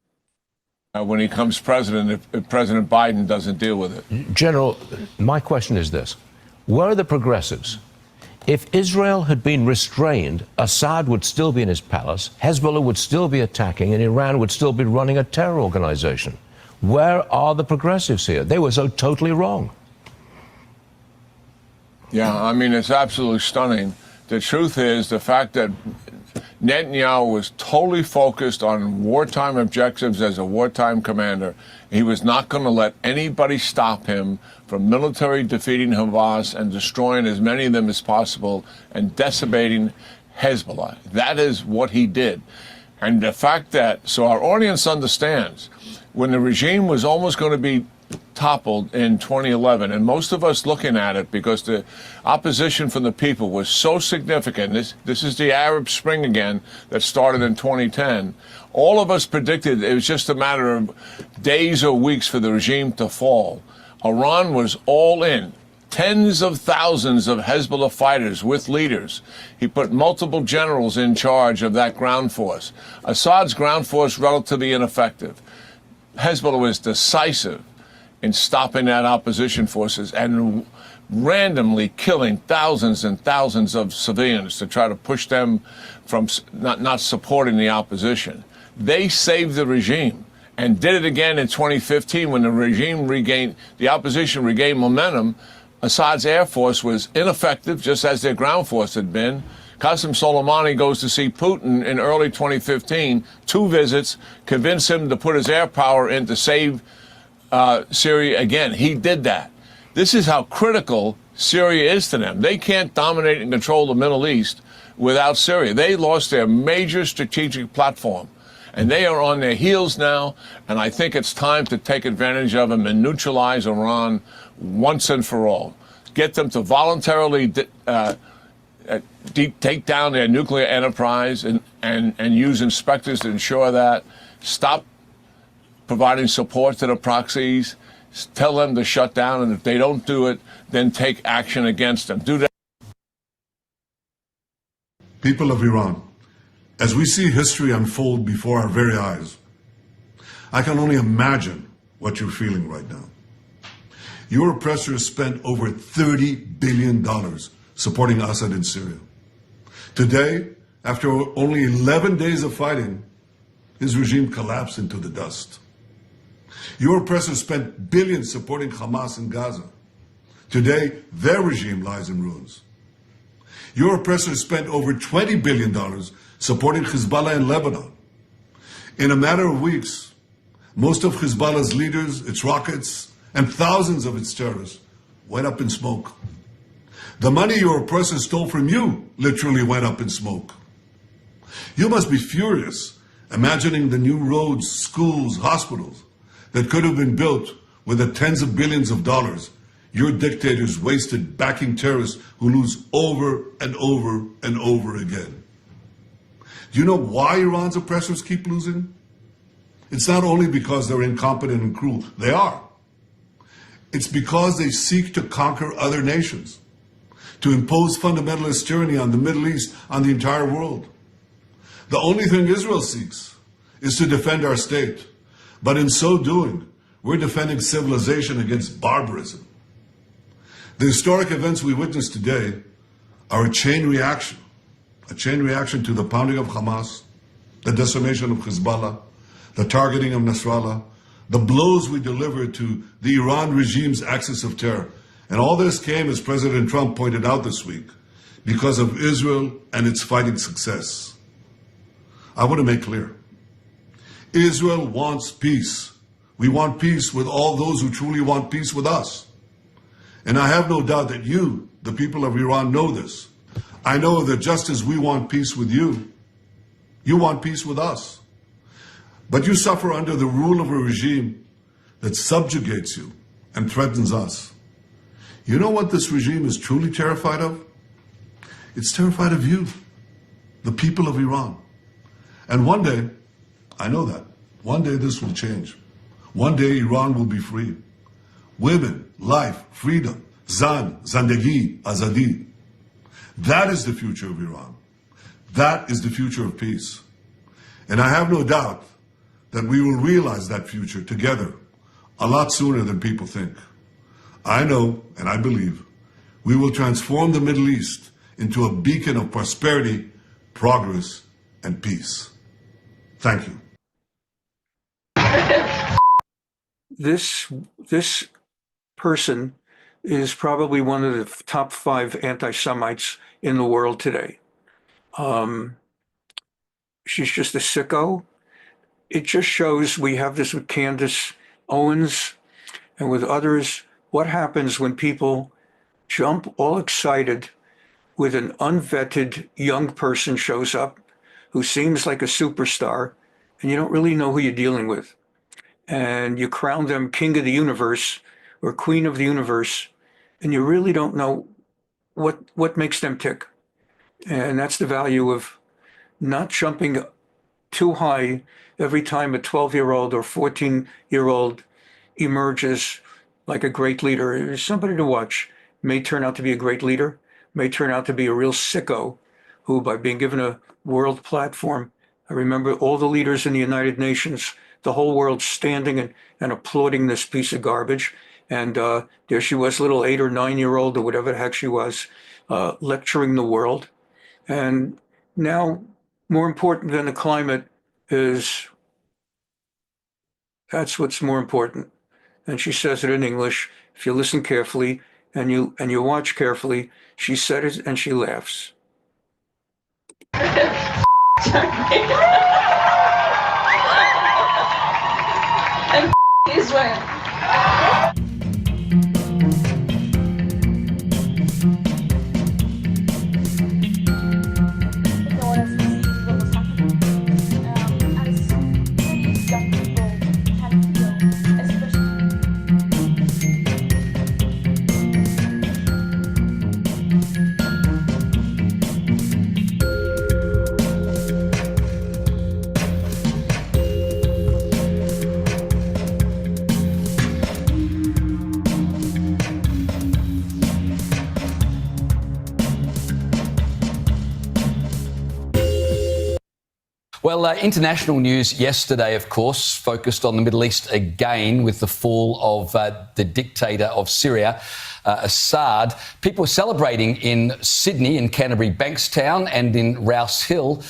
When he comes president, if President Biden doesn't deal with it. General, my question is this. Where are the progressives? If Israel had been restrained, Assad would still be in his palace, Hezbollah would still be attacking, and Iran would still be running a terror organization. Where are the progressives here? They were so totally wrong. Yeah, I mean, it's absolutely stunning. The truth is the fact that Netanyahu was totally focused on wartime objectives as a wartime commander. He was not going to let anybody stop him from military defeating Hamas and destroying as many of them as possible and decimating Hezbollah. That is what he did. And the fact that, so our audience understands, when the regime was almost going to be toppled in 2011, and most of us looking at it because the opposition from the people was so significant. This is the Arab Spring again that started in 2010. All of us predicted it was just a matter of days or weeks for the regime to fall. Iran was all in. Tens of thousands of Hezbollah fighters with leaders. He put multiple generals in charge of that ground force. Assad's ground force relatively ineffective. Hezbollah was decisive in stopping that opposition forces and randomly killing thousands and thousands of civilians to try to push them from not supporting the opposition. They saved the regime and did it again in 2015 when the opposition regained momentum. Assad's air force was ineffective, just as their ground force had been. Qasem Soleimani goes to see Putin in early 2015, 2 visits, convince him to put his air power in to save Syria again. He did that. This is how critical Syria is to them. They can't dominate and control the Middle East without Syria. They lost their major strategic platform, and they are on their heels now, and I think it's time to take advantage of them and neutralize Iran once and for all. Get them to voluntarily take down their nuclear enterprise and use inspectors to ensure that. Stop providing support to the proxies, tell them to shut down, and if they don't do it, then take action against them. Do that. People of Iran, as we see history unfold before our very eyes, I can only imagine what you're feeling right now. Your oppressors spent over $30 billion supporting Assad in Syria. Today, after only 11 days of fighting, his regime collapsed into the dust. Your oppressors spent billions supporting Hamas in Gaza. Today, their regime lies in ruins. Your oppressors spent over $20 billion supporting Hezbollah in Lebanon. In a matter of weeks, most of Hezbollah's leaders, its rockets, and thousands of its terrorists went up in smoke. The money your oppressors stole from you literally went up in smoke. You must be furious imagining the new roads, schools, hospitals that could have been built with the tens of billions of dollars your dictators wasted backing terrorists who lose over and over and over again. Do you know why Iran's oppressors keep losing? It's not only because they're incompetent and cruel. They are. It's because they seek to conquer other nations, to impose fundamentalist tyranny on the Middle East, on the entire world. The only thing Israel seeks is to defend our state. But in so doing, we're defending civilization against barbarism. The historic events we witness today are a chain reaction to the pounding of Hamas, the decimation of Hezbollah, the targeting of Nasrallah, the blows we delivered to the Iran regime's axis of terror. And all this came, as President Trump pointed out this week, because of Israel and its fighting success. I want to make clear, Israel wants peace. We want peace with all those who truly want peace with us. And I have no doubt that you, the people of Iran, know this. I know that just as we want peace with you, you want peace with us. But you suffer under the rule of a regime that subjugates you and threatens us. You know what this regime is truly terrified of? It's terrified of you, the people of Iran. And one day, I know that, one day this will change. One day Iran will be free. Women, life, freedom, zan, zandagi, azadi. That is the future of Iran. That is the future of peace. And I have no doubt that we will realize that future together a lot sooner than people think. I know, and I believe, we will transform the Middle East into a beacon of prosperity, progress, and peace. Thank you. This person is probably one of the top 5 anti-Semites in the world today. She's just a sicko. It just shows, we have this with Candace Owens and with others, what happens when people jump all excited with an unvetted young person shows up who seems like a superstar, and you don't really know who you're dealing with. And you crown them king of the universe or queen of the universe, and you really don't know what makes them tick. And that's the value of not jumping too high every time a 12-year-old or 14-year-old emerges like a great leader. There's somebody to watch. May turn out to be a great leader, may turn out to be a real sicko who, by being given a world platform, I remember all the leaders in the United Nations, the whole world standing and applauding this piece of garbage. And there she was, little 8 or 9-year-old or whatever the heck she was, lecturing the world. And now, more important than the climate is, that's what's more important. And she says it in English. If you listen carefully and you watch carefully, she said it and she laughs. And Israel. Well, international news yesterday, of course, focused on the Middle East again with the fall of the dictator of Syria, Assad. People were celebrating in Sydney, in Canterbury Bankstown and in Rouse Hill.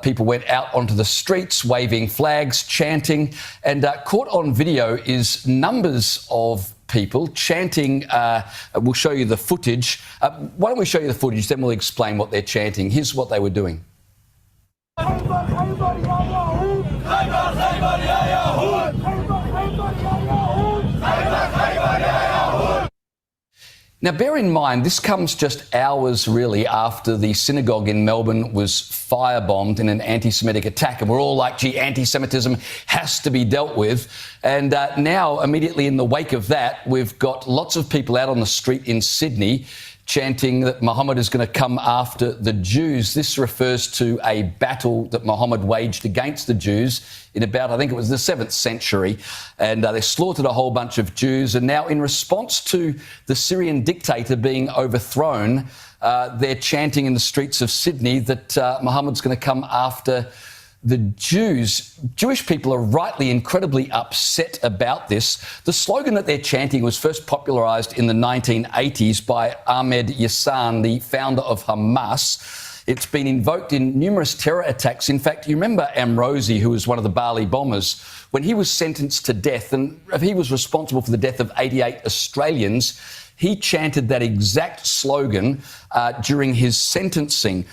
People went out onto the streets waving flags, chanting, and caught on video is numbers of people chanting. We'll show you the footage. Why don't we show you the footage, then we'll explain what they're chanting. Here's what they were doing. Now, bear in mind, this comes just hours, really, after the synagogue in Melbourne was firebombed in an anti-Semitic attack. And we're all like, gee, anti-Semitism has to be dealt with. And now, immediately in the wake of that, we've got lots of people out on the street in Sydney chanting that Muhammad is going to come after the Jews. This refers to a battle that Muhammad waged against the Jews in about, I think it was the 7th century. And they slaughtered a whole bunch of Jews. And now, in response to the Syrian dictator being overthrown, they're chanting in the streets of Sydney that Muhammad's going to come after the Jews. Jewish people are rightly incredibly upset about this. The slogan that they're chanting was first popularised in the 1980s by Ahmed Yassin, the founder of Hamas. It's been invoked in numerous terror attacks. In fact, you remember Amrosi, who was one of the Bali bombers, when he was sentenced to death, and he was responsible for the death of 88 Australians. He chanted that exact slogan during his sentencing.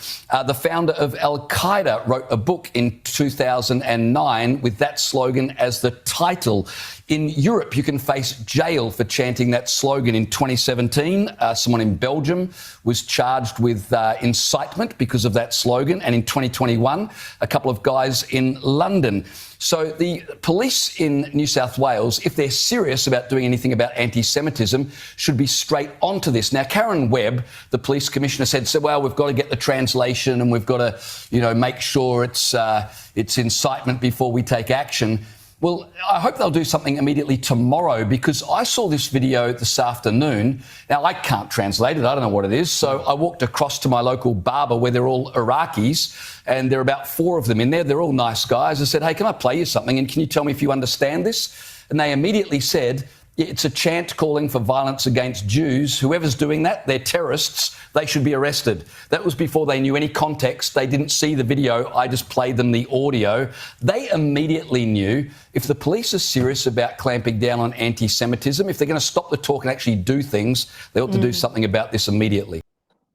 The founder of Al-Qaeda wrote a book in 2009 with that slogan as the title. In Europe, you can face jail for chanting that slogan. In 2017, someone in Belgium was charged with incitement because of that slogan. And in 2021, a couple of guys in London. So the police in New South Wales, if they're serious about doing anything about anti-Semitism, should be straight onto this. Now, Karen Webb, the police commissioner, said, well, we've got to get the translation and we've got to, make sure it's incitement before we take action. Well, I hope they'll do something immediately tomorrow, because I saw this video this afternoon. Now, I can't translate it. I don't know what it is. So I walked across to my local barber where they're all Iraqis, and there are about 4 of them in there. They're all nice guys. I said, hey, can I play you something? And can you tell me if you understand this? And they immediately said, it's a chant calling for violence against Jews. Whoever's doing that, they're terrorists. They should be arrested. That was before they knew any context. They didn't see the video. I just played them the audio. They immediately knew if the police are serious about clamping down on anti-Semitism, if they're going to stop the talk and actually do things, they ought to do something about this immediately.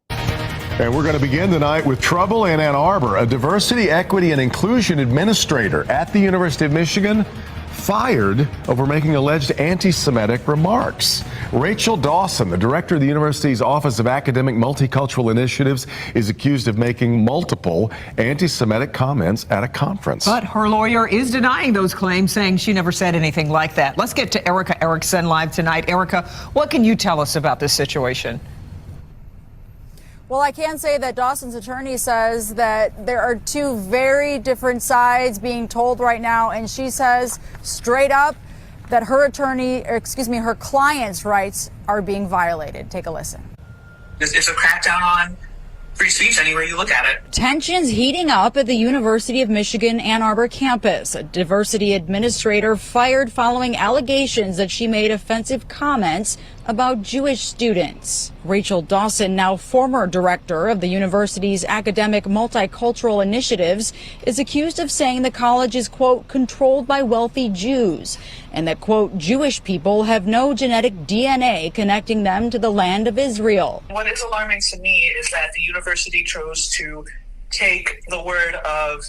And we're going to begin tonight with trouble in Ann Arbor. A diversity, equity, and inclusion administrator at the University of Michigan fired over making alleged anti-Semitic remarks. Rachel Dawson, the director of the university's Office of Academic Multicultural Initiatives, is accused of making multiple anti-Semitic comments at a conference. But her lawyer is denying those claims, saying she never said anything like that. Let's get to Erica Erickson live tonight. Erica, what can you tell us about this situation? Well, I can say that Dawson's attorney says that there are 2 very different sides being told right now, and she says straight up that her client's rights are being violated. Take a listen. It's a crackdown on free speech anywhere you look at it. Tensions heating up at the University of Michigan Ann Arbor campus. A diversity administrator fired following allegations that she made offensive comments about Jewish students. Rachel Dawson, now former director of the university's academic multicultural initiatives, is accused of saying the college is, quote, controlled by wealthy Jews, and that, quote, Jewish people have no genetic DNA connecting them to the land of Israel. What is alarming to me is that the university chose to take the word of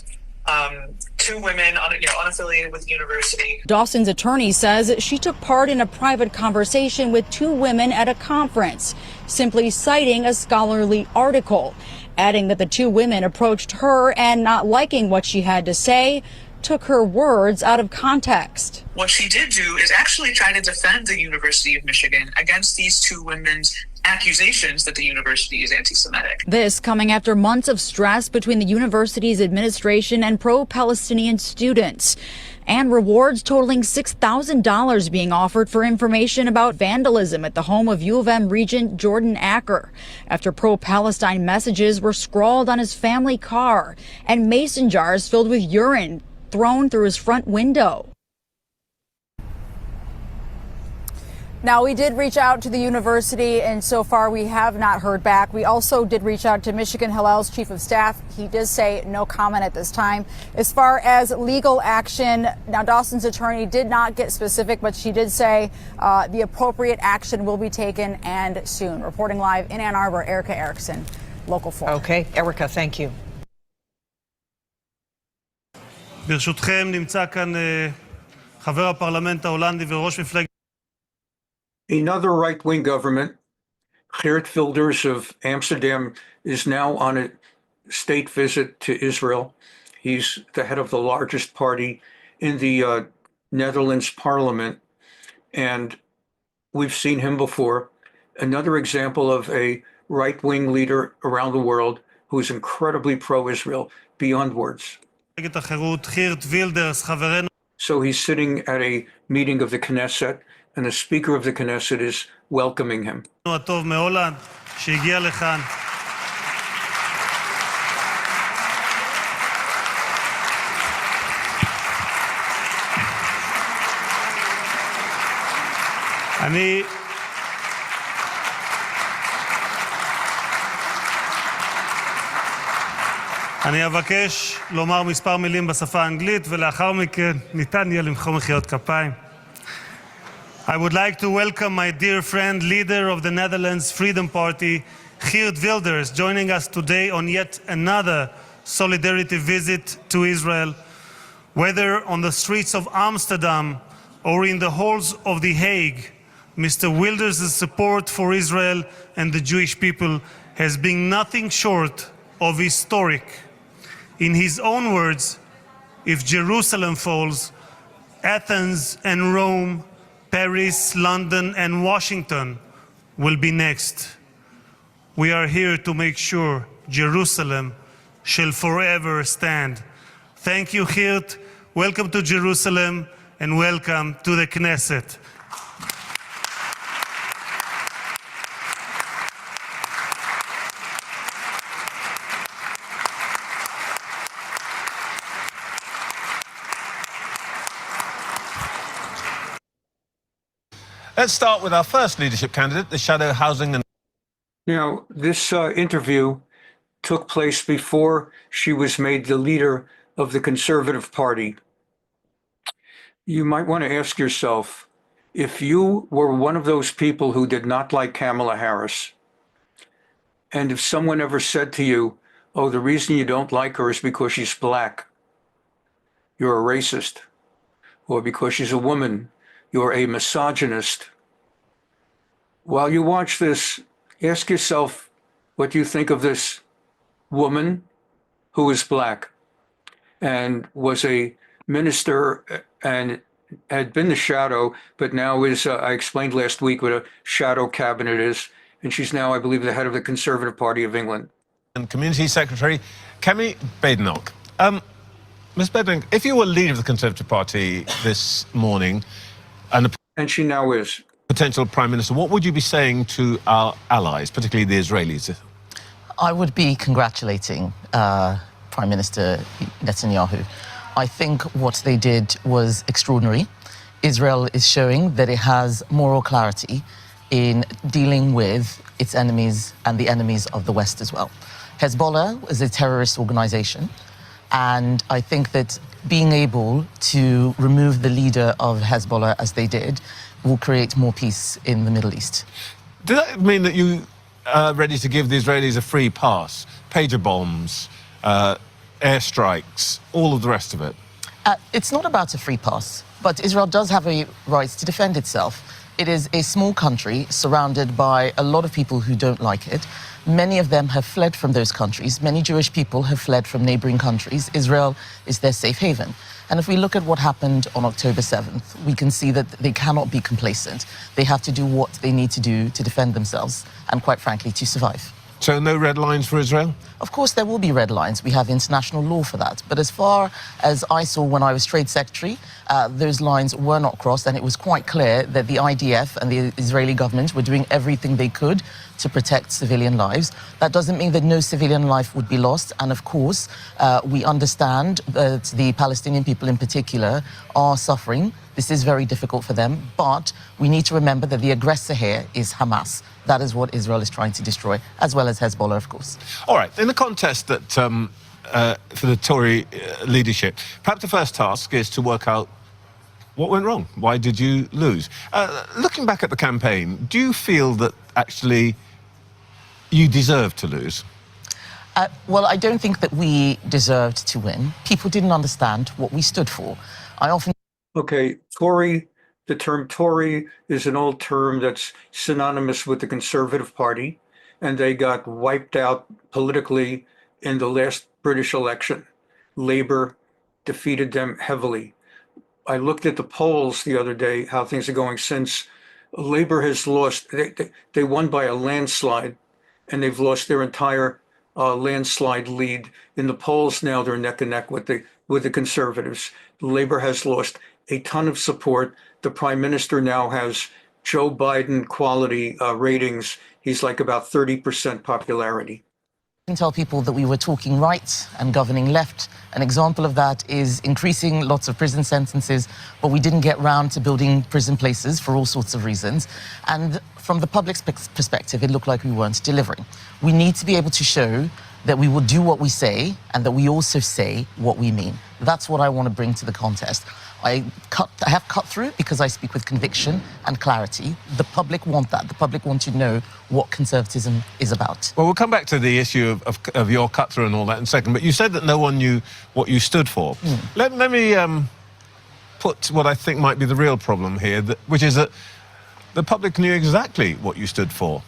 2 women unaffiliated with the university. Dawson's attorney says she took part in a private conversation with 2 women at a conference, simply citing a scholarly article, adding that the 2 women approached her and, not liking what she had to say, took her words out of context. What she did do is actually try to defend the University of Michigan against these 2 women's accusations that the university is anti-Semitic. This coming after months of stress between the university's administration and pro-Palestinian students, and rewards totaling $6,000 being offered for information about vandalism at the home of U of M Regent Jordan Acker, after pro-Palestine messages were scrawled on his family car and mason jars filled with urine thrown through his front window. Now, we did reach out to the university, and so far we have not heard back. We also did reach out to Michigan Hillel's chief of staff. He does say no comment at this time. As far as legal action, now Dawson's attorney did not get specific, but she did say the appropriate action will be taken, and soon. Reporting live in Ann Arbor, Erica Erickson, Local 4. Okay, Erica, thank you. ברשותכם, נמצא כאן חבר הפרלמנט ההולנדי וראש מפלגת... Another right-wing government, Geert Wilders of Amsterdam, is now on a state visit to Israel. He's the head of the largest party in the Netherlands parliament, and we've seen him before. Another example of a right-wing leader around the world who is incredibly pro-Israel, beyond words. So he's sitting at a meeting of the Knesset, and the Speaker of the Knesset is welcoming him. הטוב מהולנד שהגיע לכאן. אני אבקש לומר מספר מילים בשפה האנגלית, ולאחר מכן ניתן יהיה למחוא מחיאות כפיים. I would like to welcome my dear friend, leader of the Netherlands Freedom Party, Geert Wilders, joining us today on yet another solidarity visit to Israel. Whether on the streets of Amsterdam or in the halls of The Hague, Mr. Wilders' support for Israel and the Jewish people has been nothing short of historic. In his own words, if Jerusalem falls, Athens and Rome, Paris, London, and Washington will be next. We are here to make sure Jerusalem shall forever stand. Thank you, Geert. Welcome to Jerusalem and welcome to the Knesset. Let's start with our first leadership candidate, the shadow housing and... Now, this interview took place before she was made the leader of the Conservative Party. You might want to ask yourself, if you were one of those people who did not like Kamala Harris, and if someone ever said to you, oh, the reason you don't like her is because she's black, you're a racist, or because she's a woman, you're a misogynist. While you watch this, ask yourself what you think of this woman who is black and was a minister and had been the shadow, but now is, I explained last week what a shadow cabinet is, and she's now, I believe, the head of the Conservative Party of England. And Community Secretary, Kemi Badenoch. Ms. Badenoch, if you were leader of the Conservative Party this morning, and she now is potential Prime Minister, what would you be saying to our allies, particularly the Israelis? I would be congratulating Prime Minister Netanyahu. I think what they did was extraordinary. Israel is showing that it has moral clarity in dealing with its enemies and the enemies of the West as well. Hezbollah is a terrorist organization, and I think that being able to remove the leader of Hezbollah, as they did, will create more peace in the Middle East. Does that mean that you are ready to give the Israelis a free pass? Pager bombs, airstrikes, all of the rest of it? It's not about a free pass, but Israel does have a right to defend itself. It is a small country surrounded by a lot of people who don't like it. Many of them have fled from those countries. Many Jewish people have fled from neighboring countries. Israel is their safe haven. And if we look at what happened on October 7th, we can see that they cannot be complacent. They have to do what they need to do to defend themselves and, quite frankly, to survive. So no red lines for Israel? Of course, there will be red lines. We have international law for that. But as far as I saw when I was Trade Secretary, those lines were not crossed, and it was quite clear that the IDF and the Israeli government were doing everything they could to protect civilian lives. That doesn't mean that no civilian life would be lost. And of course, we understand that the Palestinian people in particular are suffering. This is very difficult for them, but we need to remember that the aggressor here is Hamas. That is what Israel is trying to destroy, as well as Hezbollah, of course. All right, in the contest that for the Tory leadership, perhaps the first task is to work out what went wrong. Why did you lose? Looking back at the campaign, do you feel that actually you deserved to lose? Well, I don't think that we deserved to win. People didn't understand what we stood for. I often... Okay, Tory, the term Tory is an old term that's synonymous with the Conservative Party, and they got wiped out politically in the last British election. Labour defeated them heavily. I looked at the polls the other day, how things are going since. Labour has lost, they won by a landslide, and they've lost their entire landslide lead. In the polls now, they're neck and neck with the Conservatives. Labour has lost a ton of support. The Prime Minister now has Joe Biden quality ratings. He's like about 30% popularity. I can tell people that we were talking right and governing left. An example of that is increasing lots of prison sentences, but we didn't get round to building prison places for all sorts of reasons. And from the public's perspective, it looked like we weren't delivering. We need to be able to show that we will do what we say and that we also say what we mean. That's what I want to bring to the contest. I have cut through because I speak with conviction and clarity. The public want that. The public want to know what conservatism is about. Well, we'll come back to the issue of your cut through and all that in a second, but you said that no one knew what you stood for. Let me put what I think might be the real problem here, which is that the public knew exactly what you stood for.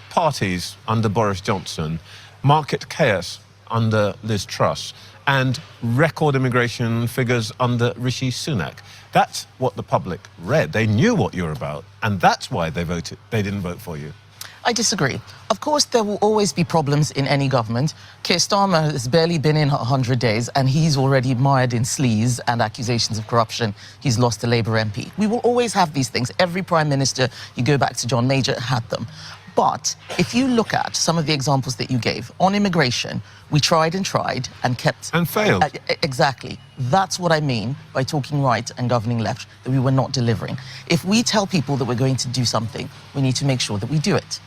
Parties under Boris Johnson, market chaos under Liz Truss, and record immigration figures under Rishi Sunak. That's what the public read. They knew what you're about, and that's why they didn't vote for you. I disagree. Of course, there will always be problems in any government. Keir Starmer has barely been in 100 days, and he's already mired in sleaze and accusations of corruption. He's lost a Labour MP. We will always have these things. Every Prime Minister, you go back to John Major, had them. But if you look at some of the examples that you gave, on immigration, we tried and kept... And failed. Exactly. That's what I mean by talking right and governing left, that we were not delivering. If we tell people that we're going to do something, we need to make sure that we do it.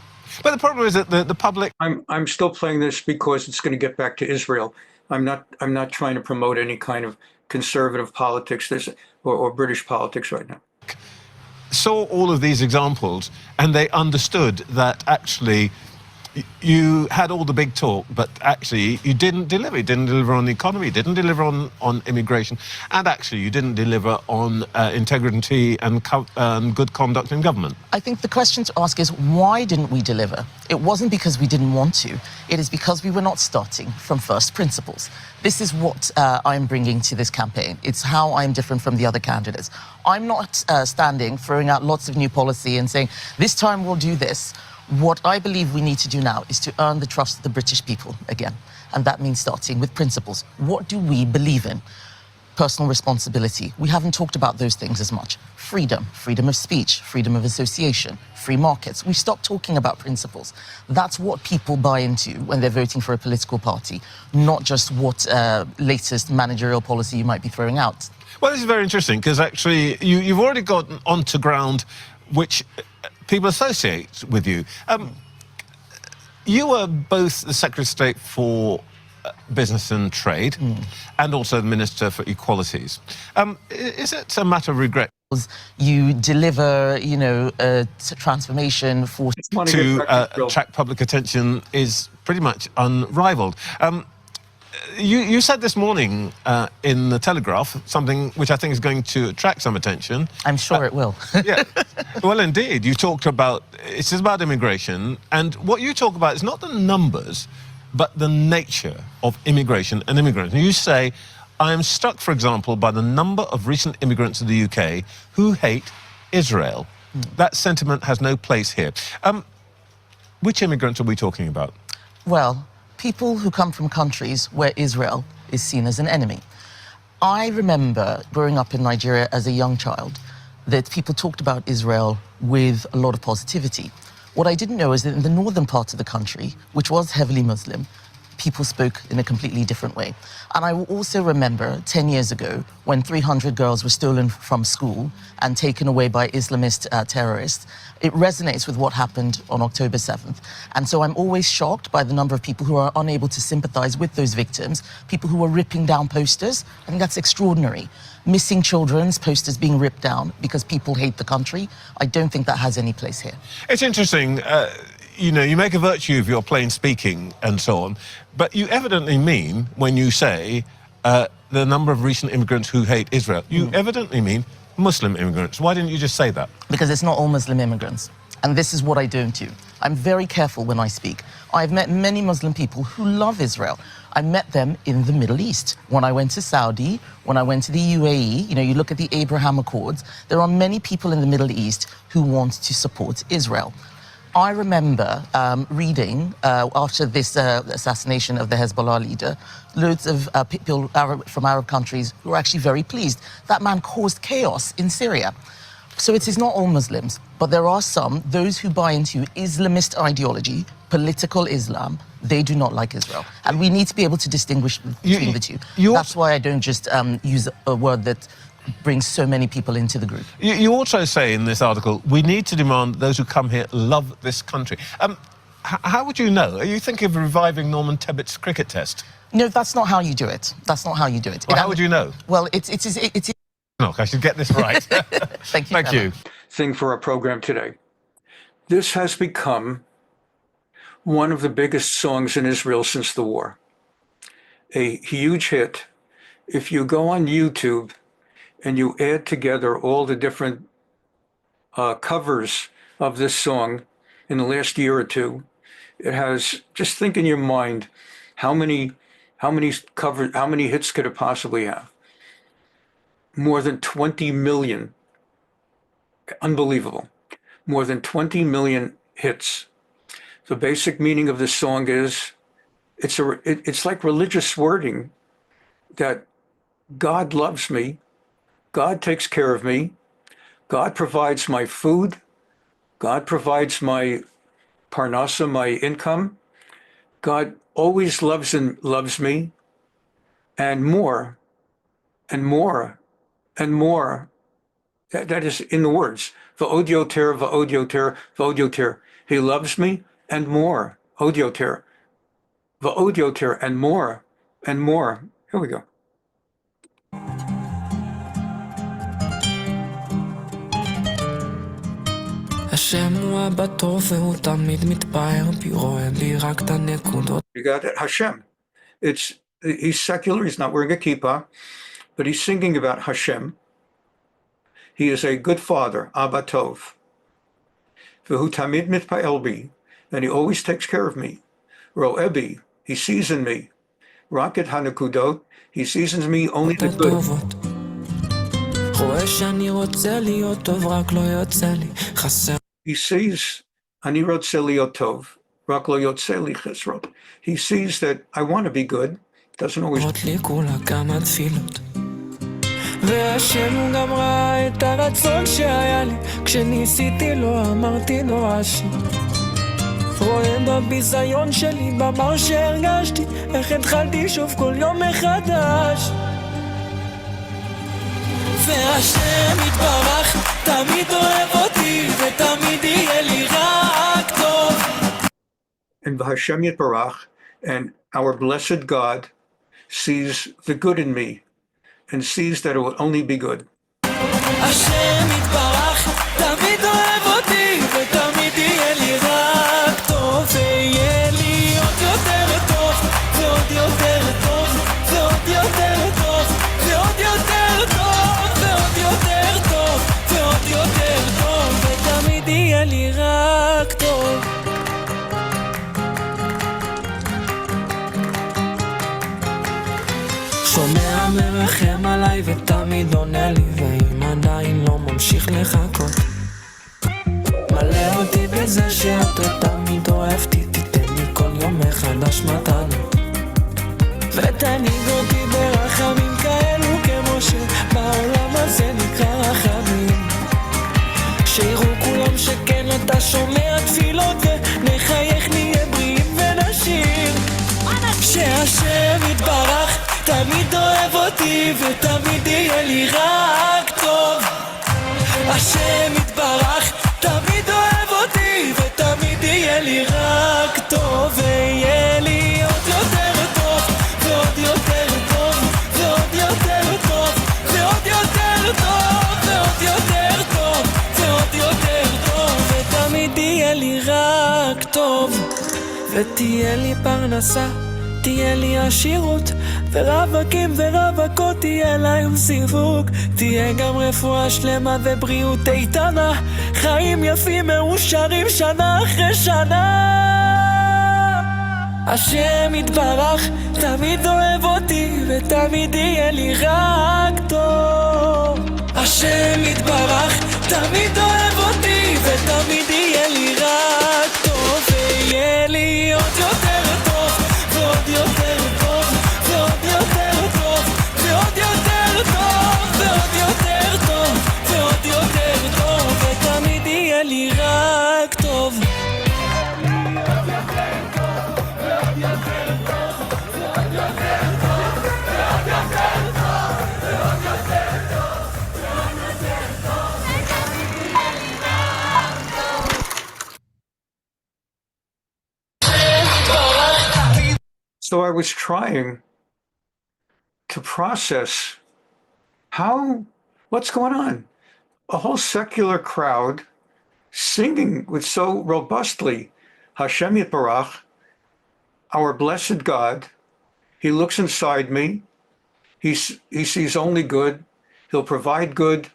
But the problem is that the public... I'm still playing this because it's going to get back to Israel. I'm not trying to promote any kind of conservative politics or British politics right now. Saw all of these examples and they understood that actually you had all the big talk, but actually you didn't deliver. You didn't deliver on the economy, you didn't deliver on immigration, and actually you didn't deliver on integrity and good conduct in government. I think the question to ask is, why didn't we deliver? It wasn't because we didn't want to. It is because we were not starting from first principles. This is what I'm bringing to this campaign. It's how I'm different from the other candidates. I'm not standing, throwing out lots of new policy and saying, this time we'll do this. What I believe we need to do now is to earn the trust of the British people again. And that means starting with principles. What do we believe in? Personal responsibility. We haven't talked about those things as much. Freedom, freedom of speech, freedom of association, free markets. We stopped talking about principles. That's what people buy into when they're voting for a political party, not just what latest managerial policy you might be throwing out. Well, this is very interesting because actually you've already gotten onto ground which people associate with you. You were both the Secretary of State for Business and Trade and also the Minister for Equalities. Is it a matter of regret? You deliver, you know, a transformation for... To attract public attention is pretty much unrivaled. You said this morning in the Telegraph something which I think is going to attract some attention. I'm sure it will. Yeah. Well, indeed. You talked about, it's about immigration, and what you talk about is not the numbers, but the nature of immigration and immigrants. And you say, I am struck, for example, by the number of recent immigrants in the UK who hate Israel. That sentiment has no place here. Which immigrants are we talking about? Well, people who come from countries where Israel is seen as an enemy. I remember growing up in Nigeria as a young child that people talked about Israel with a lot of positivity. What I didn't know is that in the northern part of the country, which was heavily Muslim, people spoke in a completely different way. And I will also remember 10 years ago when 300 girls were stolen from school and taken away by Islamist terrorists. It resonates with what happened on October 7th. And so I'm always shocked by the number of people who are unable to sympathize with those victims, people who are ripping down posters. I think that's extraordinary. Missing children's posters being ripped down because people hate the country. I don't think that has any place here. It's interesting. You know, you make a virtue of your plain speaking and so on, but you evidently mean, when you say the number of recent immigrants who hate Israel, you evidently mean Muslim immigrants. Why didn't you just say that? Because it's not all Muslim immigrants. And this is what I don't do. I'm very careful when I speak. I've met many Muslim people who love Israel. I met them in the Middle East. When I went to Saudi, when I went to the UAE, you know, you look at the Abraham Accords, there are many people in the Middle East who want to support Israel. I remember reading, after this assassination of the Hezbollah leader, loads of people from Arab countries who were actually very pleased. That man caused chaos in Syria. So it is not all Muslims, but there are some, those who buy into Islamist ideology, political Islam, they do not like Israel. And we need to be able to distinguish between the two. That's why I don't just use a word that brings so many people into the group. You also say in this article, we need to demand those who come here love this country. how would you know? Are you thinking of reviving Norman Tebbett's cricket test? No, that's not how you do it. That's not how you do it. Well, how would you know? Well, it's Look, I should get this right. Thank you. Thank you. Thing for our program today. This has become one of the biggest songs in Israel since the war. A huge hit. If you go on YouTube and you add together all the different covers of this song in the last year or two, it has, just think in your mind, how many hits could it possibly have? More than 20 million. Unbelievable. More than 20 million hits. The basic meaning of this song is, it's like religious wording that God loves me, God takes care of me, God provides my food, God provides my parnasa, my income, God always loves me, and more, and more, and more. That is in the words. Va'od yoter, va'od yoter, va'od yoter. He loves me, and more. Od yoter. Va'od yoter, and more, and more. Here we go. השם הוא אבא טוב והוא תמיד מתפאר בי, רואה בי רק את הנקודות. You got it? Hashem. He's secular, he's not wearing a kippah, but he's singing about Hashem. He is a good father, Abba Tov. V'hu tamid mitpa'el bi, and he always takes care of me. Ro'eh bi, he sees in me. Rak et hanekudot, he seasons me only the good. רואה שאני רוצה להיות טוב, רק לא יוצא לי, חסר. He sees, אני רוצה להיות טוב, רק לא יוצא לי חסרות. He sees that I want to be good, doesn't always. לי כולה כמה תפילות. והשם הוא גם ראה את הרצון שהיה לי, כשניסיתי לו אמרתי נואשי. רואה בביזיון שלי, במר שהרגשתי, איך התחלתי שוב כל יום מחדש. והשם יתברך, תמיד אוהב אותי, ותמיד יהיה לי רק טוב. And Hashem Yitbarach, and our blessed God sees the good in me, and sees that it will only be good. השם יתברך, תמיד אוהב אותי, ותמיד יהיה לי רק טוב, ויהיה לי עוד יותר טוב, ועוד יותר טוב, ועוד יותר טוב, ועוד יותר טוב, ועוד יותר טוב, ועוד יותר טוב, ותמיד יהיה לי רק טוב. שומע מרחם עליי ותמיד עונה לי, ואם עדיין לא ממשיך לחכות, מלא אותי בזה שאתה תמיד אוהבתי, תיתן לי כל יום מחדש מתנה, ותנהיג אותי ברחמים כאלו כמו שבעולם הזה נקרא רחמים, שיראו כולם שכן אתה שומע תפילות, ונחייך נהיה בריאים ונשיר, שהשם יתברך תמיד אוהב אותי, ותמיד יהיה לי רק טוב. השם יתברך, תמיד אוהב אותי, ותמיד יהיה לי רק טוב, ויהיה לי עוד יותר טוב, ועוד יותר טוב, ועוד יותר טוב, ועוד יותר טוב, ועוד יותר טוב, ועוד יותר טוב, ותמיד יהיה לי רק טוב, ותהיה לי פרנסה, תהיה לי עשירות, ורווקים ורווקות תהיה להם סיווג, תהיה גם רפואה שלמה ובריאות איתנה, חיים יפים מאושרים שנה אחרי שנה. השם יתברך תמיד אוהב אותי, ותמיד יהיה לי רק טוב. השם יתברך תמיד אוהב אותי, ותמיד יהיה לי רק טוב, ויהיה לי עוד יותר טוב, ועוד יותר טוב, ועוד יותר טוב, ועוד יותר טוב, ועוד יותר טוב, ועוד יותר טוב, ותמיד יהיה לי רק טוב. So I was trying to process what's going on? A whole secular crowd singing with so robustly, Hashem Yitbarach, our blessed God. He looks inside me. He sees only good. He'll provide good.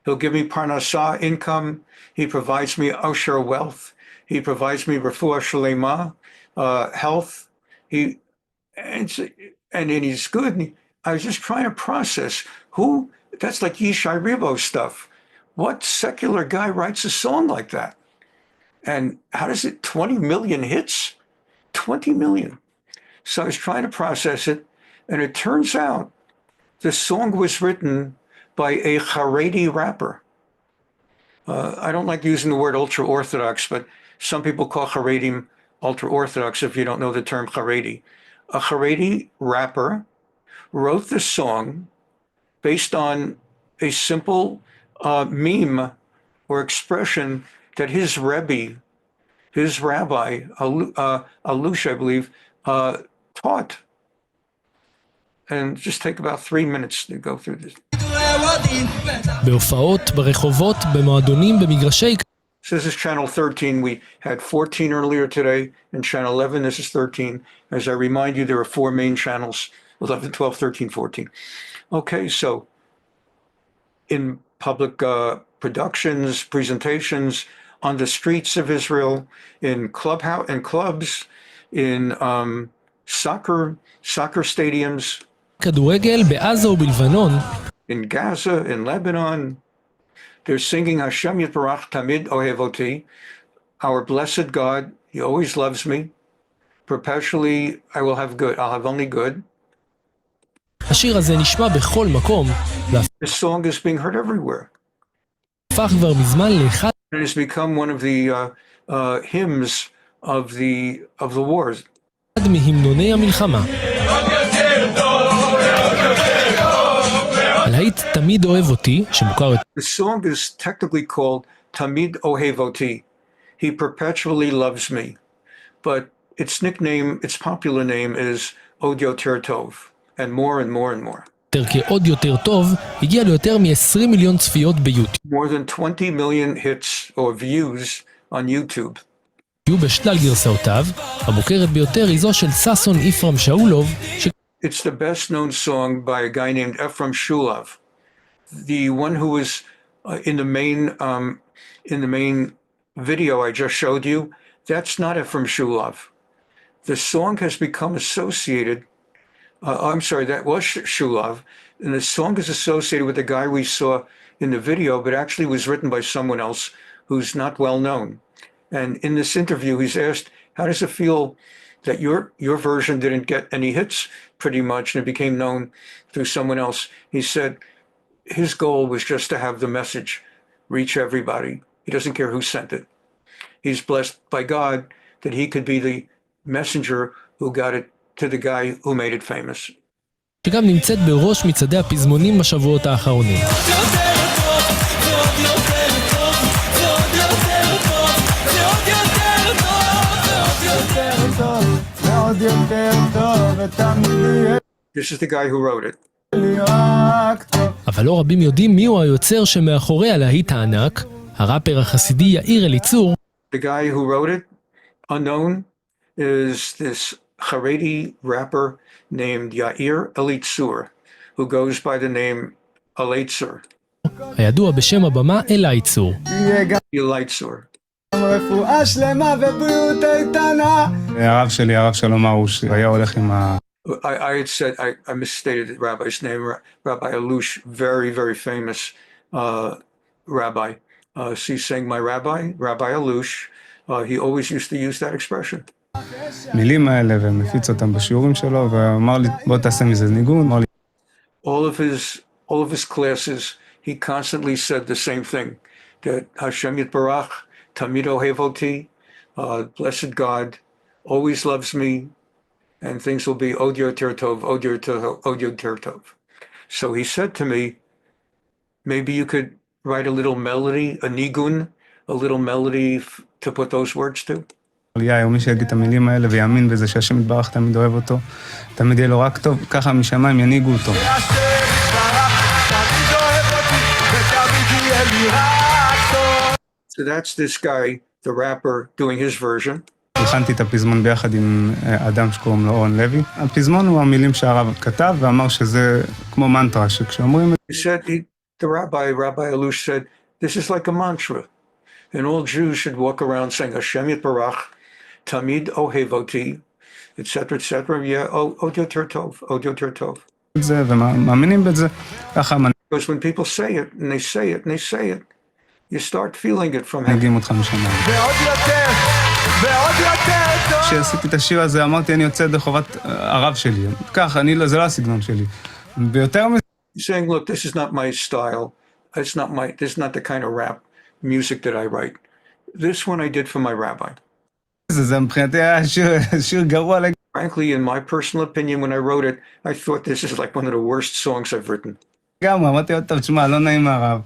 He'll give me parnasah, income. He provides me osher, wealth. He provides me refuah shalema, health. And he's good. I was just trying to process that's like Yishai Ribo stuff. What secular guy writes a song like that? And how does it, 20 million hits? 20 million. So I was trying to process it, and it turns out the song was written by a Haredi rapper. I don't like using the word ultra-Orthodox, but some people call Haredim ultra-Orthodox if you don't know the term Haredi. A Haredi rapper wrote the song based on a simple meme or expression that his Rebbe, his rabbi, Alush, I believe, taught. And just take about 3 minutes to go through this. בהופעות, ברחובות, במועדונים, במגרשי... So this is channel 13. We had 14 earlier today, and channel 11, this is 13. As I remind you, there are 4 main channels, 11, 12, 13, 14. Okay, so in public productions, presentations, on the streets of Israel, in clubs, in soccer stadiums, כדורגל בעזה ובלבנון. In Gaza, in Lebanon, they're singing Hashem Yitbarach Tamid Ohevoti, our blessed God, He always loves me. Perpetually, I will have good. I'll have only good. השיר הזה נשמע בכל מקום. This song is being heard everywhere. הפך כבר מזמן לאחד. It has become one of the hymns of the wars. אחד מהמנוני המלחמה. הלהיט תמיד אוהב אותי, שמוכר... The song is technically called Tamid Ohevoti. He perpetually loves me. But its nickname, its popular name is Od Yoter Tov, and more and more and more. כעוד יותר טוב, הגיע ליותר מ-20 מיליון צפיות ביוטיוב. More than 20 million hits or views on YouTube. היו בשלל גרסאותיו, המוכרת ביותר היא זו של ששון יפרם שאולוב, It's the best known song by a guy named Ephraim Shulov. The one who was in the main video I just showed you, that's not Ephraim Shulov. The song has become associated, I'm sorry, that was Shulov, and the song is associated with the guy we saw in the video, but actually was written by someone else who's not well known. And in this interview, he's asked, how does it feel that your version didn't get any hits pretty much and it became known through someone else? He said his goal was just to have the message reach everybody. He doesn't care who sent it. He's blessed by God that he could be the messenger who got it to the guy who made it famous. שגם נמצאת בראש מצעדי הפזמונים בשבועות האחרונים. This is the guy who wrote it. אבל לא רבים יודעים מיהו היוצר שמאחורי הלהיט הענק, הראפר החסידי יאיר אליצור. The guy who wrote it, unknown, is this Haredi rapper named Yair Elitzur, who goes by the name Elitzur. הידוע בשם הבמה אלייצור. Elitzur. רפואה שלמה ובריאות איתנה. הרב שלי, הרב שלום ארוש, היה הולך עם ה... I had said, I misstated the rabbi's name, Rabbi Alush, very, very famous rabbi. She's saying my rabbi, Rabbi Alush, he always used to use that expression. מילים האלה ומפיץ אותם בשיעורים שלו, ואמר לי, בוא תעשה מזה ניגון. All of his classes, he constantly said the same thing, that Hashem Yitbarach, Tamid Ohevoti, blessed God, always loves me, and things will be Od Yoter Tov, Od Yoter Tov. So he said to me, maybe you could write a little melody, a nigun, a little melody to put those words to. יאיר, מי שיגיד את המילים האלה ויאמין בזה שהשם יתברך תמיד אוהב אותו, תמיד יהיה לו רק טוב, ככה משמיים ינהיגו אותו. So that's this guy, the rapper, doing his version. הכנתי את הפזמון ביחד עם אדם שקוראים לו אורן לוי. הפזמון הוא המילים שהרב כתב ואמר שזה כמו מנטרה, שכשאומרים... The Rabbi Alush said, this is like a mantra. And all Jews should walk around saying, Hashem Yitbarach, Tamid Ohevoti, etc., etc. Yeah, Od Yoter Tov, Od Yoter Tov. זה, ומאמינים בזה, ככה... Because when people say it, and they say it, and they say it, you start feeling it from... נגיעים אותך משמיים. כשעשיתי את השיר הזה, אמרתי, אני יוצא ידי חובת הרב שלי. כך, זה לא הסגנון שלי. ביותר מזה... Saying, look, this is not my style. This is not the kind of rap music that I write. This one I did for my rabbi. זה מבחינתי היה שיר גרוע. Frankly, in my personal opinion, when I wrote it, I thought this is like one of the worst songs I've written. גם, אמרתי עוד טוב, תשמע, לא נעים מהרב.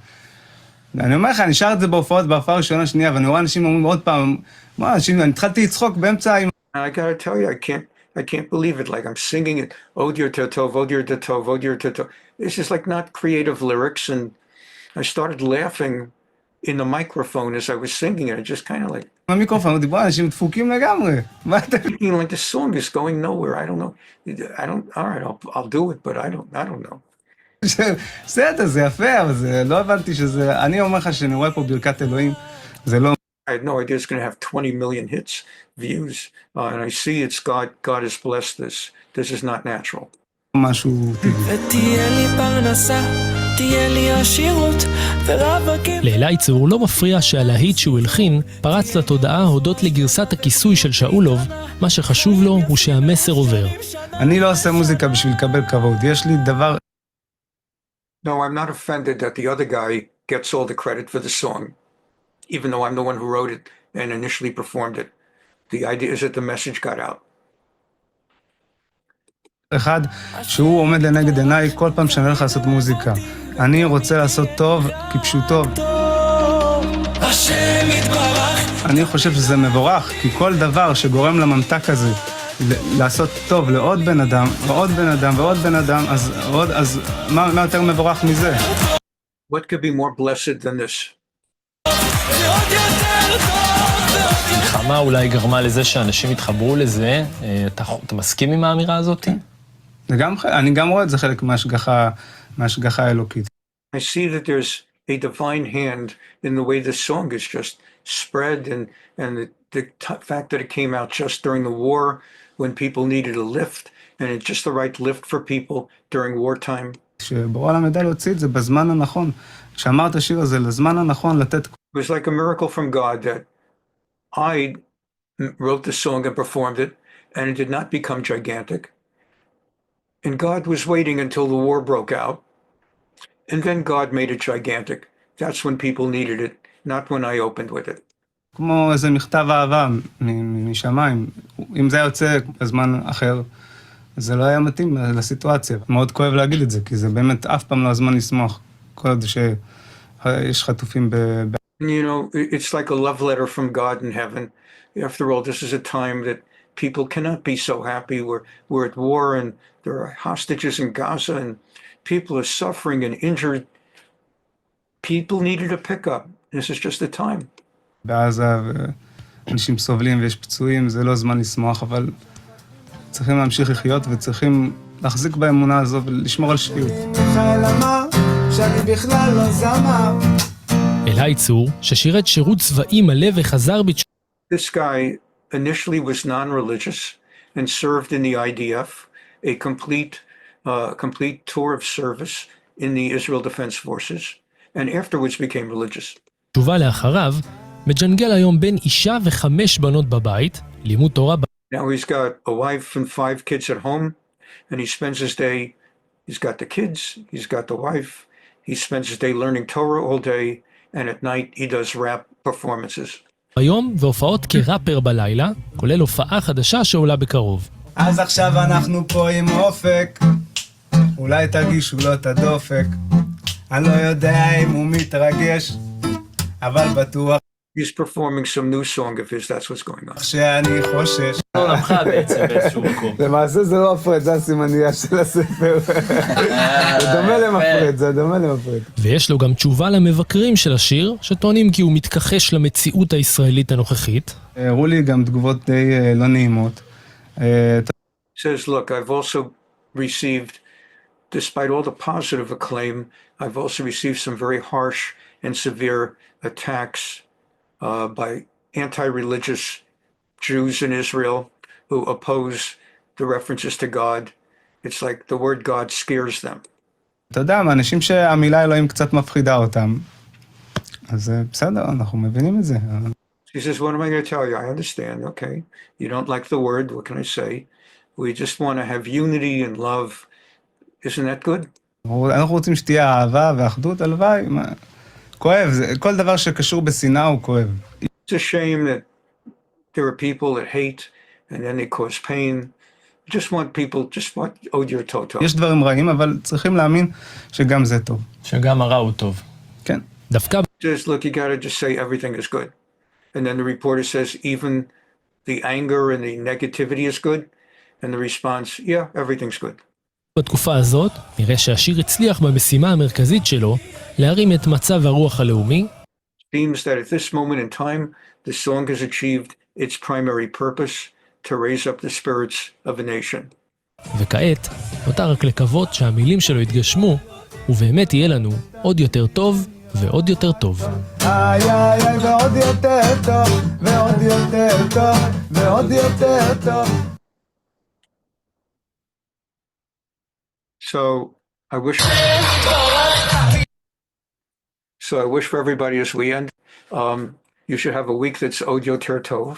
אני אומר לך, אני שר את זה בהופעות, בהופעה ראשונה שנייה, ואני רואה אנשים אומרים עוד פעם, מה, אנשים, אני התחלתי לצחוק באמצע עם... I gotta tell you, I can't believe it. Like I'm singing it, Od Yoter Tov, Od Yoter Tov, Od Yoter Tov. This is like not creative lyrics, and I started laughing in the microphone as I was singing it. I just kind of like... המיקרופון, הוא דיבר, אנשים דפוקים לגמרי. Like the song is going nowhere. I don't know. All right, I'll do it, but I don't know. בסדר, זה יפה, אבל זה לא הבנתי שזה... אני אומר לך שאני רואה פה ברכת אלוהים, זה לא... I had no idea it's going to have 20 million hits, views, and I see it's God has blessed this. This is not natural. משהו טבעי. לאלי צור לא מפריע שהלהיט שהוא הלחין פרץ לתודעה הודות לגרסת הכיסוי של שאולוב, מה שחשוב לו הוא שהמסר עובר. אני לא עושה מוזיקה בשביל לקבל כבוד, יש לי דבר... No, I'm not offended that the other guy gets all the credit for the song, even though I'm the one who wrote it and initially performed it. The idea is that the message got out. אחד שהוא עומד לנגד עיניי כל פעם שאני הולך לעשות מוזיקה. אני רוצה לעשות טוב כפשוטו. אני חושב שזה מבורך, כי כל דבר שגורם לממתק הזה לעשות טוב לעוד בן אדם, ועוד בן אדם, ועוד בן אדם, אז מה יותר מבורך מזה? What could be more blessed than this? מלחמה אולי גרמה לזה שאנשים התחברו לזה. אתה מסכים עם האמירה הזאת? אני גם רואה את זה חלק מהשגחה האלוקית. I see that there's a divine hand in the way the song is just spread and the fact that it came out just during the war when people needed a lift and it's just the right lift for people during wartime. שבורא למדע להוציא את זה בזמן הנכון. כשאמר את השיר הזה לזמן הנכון לתת... It was like a miracle from God that I wrote the song and performed it and it did not become gigantic. And God was waiting until the war broke out. And then God made it gigantic. That's when people needed it, not when I opened with it. כמו איזה מכתב אהבה משמיים. אם זה יוצא בזמן אחר, זה לא היה מתאים לסיטואציה. מאוד כואב להגיד את זה, כי זה באמת אף פעם לא הזמן לשמוח. כל עוד שיש חטופים You know, it's like a love letter from God in heaven. After all, this is a time that people cannot be so happy. We're at war and there are hostages in Gaza and people are suffering and injured. People needed a pickup. This is just the time. בעזה ואנשים סובלים ויש פצועים, זה לא זמן לשמוח, אבל צריכים להמשיך לחיות וצריכים להחזיק באמונה הזו ולשמור על שפיות. אלי צור, ששירת שירות צבאי מלא וחזר This guy initially was non-religious and served in the IDF, a complete tour of service in the Israel Defense Forces, and afterwards became religious. תשובה לאחריו, מג'נגל היום בין אישה ו5 בנות בבית, לימוד תורה. Now he's got a wife and 5 kids at home, and he spends his day, he's got the kids, he's got the wife, he spends his day learning Torah all day, and at night he does rap performances. היום והופעות כראפר בלילה, כולל הופעה חדשה שעולה בקרוב. אז עכשיו אנחנו פה עם אופק, אולי תרגישו לו את הדופק, אני לא יודע אם הוא מתרגש, אבל בטוח He's performing some new song of his, that's what's going on. שאני חושש. עולמך בעצם באיזשהו מקום. למעשה זה לא מפריד, זה הסימניה של הספר. זה דומה למפריד, זה דומה למפריד. ויש לו גם תשובה למבקרים של השיר, שטוענים כי הוא מתכחש למציאות הישראלית הנוכחית. הראו לי גם תגובות די לא נעימות. Says, look, I've also received, despite all the positive acclaim, I've also received some very harsh and severe attacks by anti-religious Jews in Israel who oppose the references to God. It's like the word God scares them. אתה יודע, אנשים שהמילה אלוהים קצת מפחידה אותם, אז בסדר, אנחנו מבינים את זה. He says, what am I going to tell you? I understand, okay. You don't like the word, what can I say? We just want to have unity and love. Isn't that good? אנחנו רוצים שתהיה אהבה ואחדות, הלוואי. כואב, כל דבר שקשור בשנאה הוא כואב. It's a shame that there are people that hate and then they cause pain. Just want people, just want עוד יותר טוב. יש דברים רעים, אבל צריכים להאמין שגם זה טוב. שגם הרע הוא טוב. כן. דווקא... Just look, you got to just say everything is good. And then the reporter says even the anger and the negativity is good. And the response, yeah, everything's good. בתקופה הזאת נראה שהשיר הצליח במשימה המרכזית שלו להרים את מצב הרוח הלאומי. Seems that at this moment in time, the song has achieved its primary purpose to raise up the spirits of a nation. וכעת נותר רק לקוות שהמילים שלו יתגשמו ובאמת יהיה לנו עוד יותר טוב ועוד יותר טוב. איי איי איי ועוד יותר טוב ועוד יותר טוב ועוד יותר טוב. So I wish for everybody as we end. You should have a week that's Od Yoter Tov.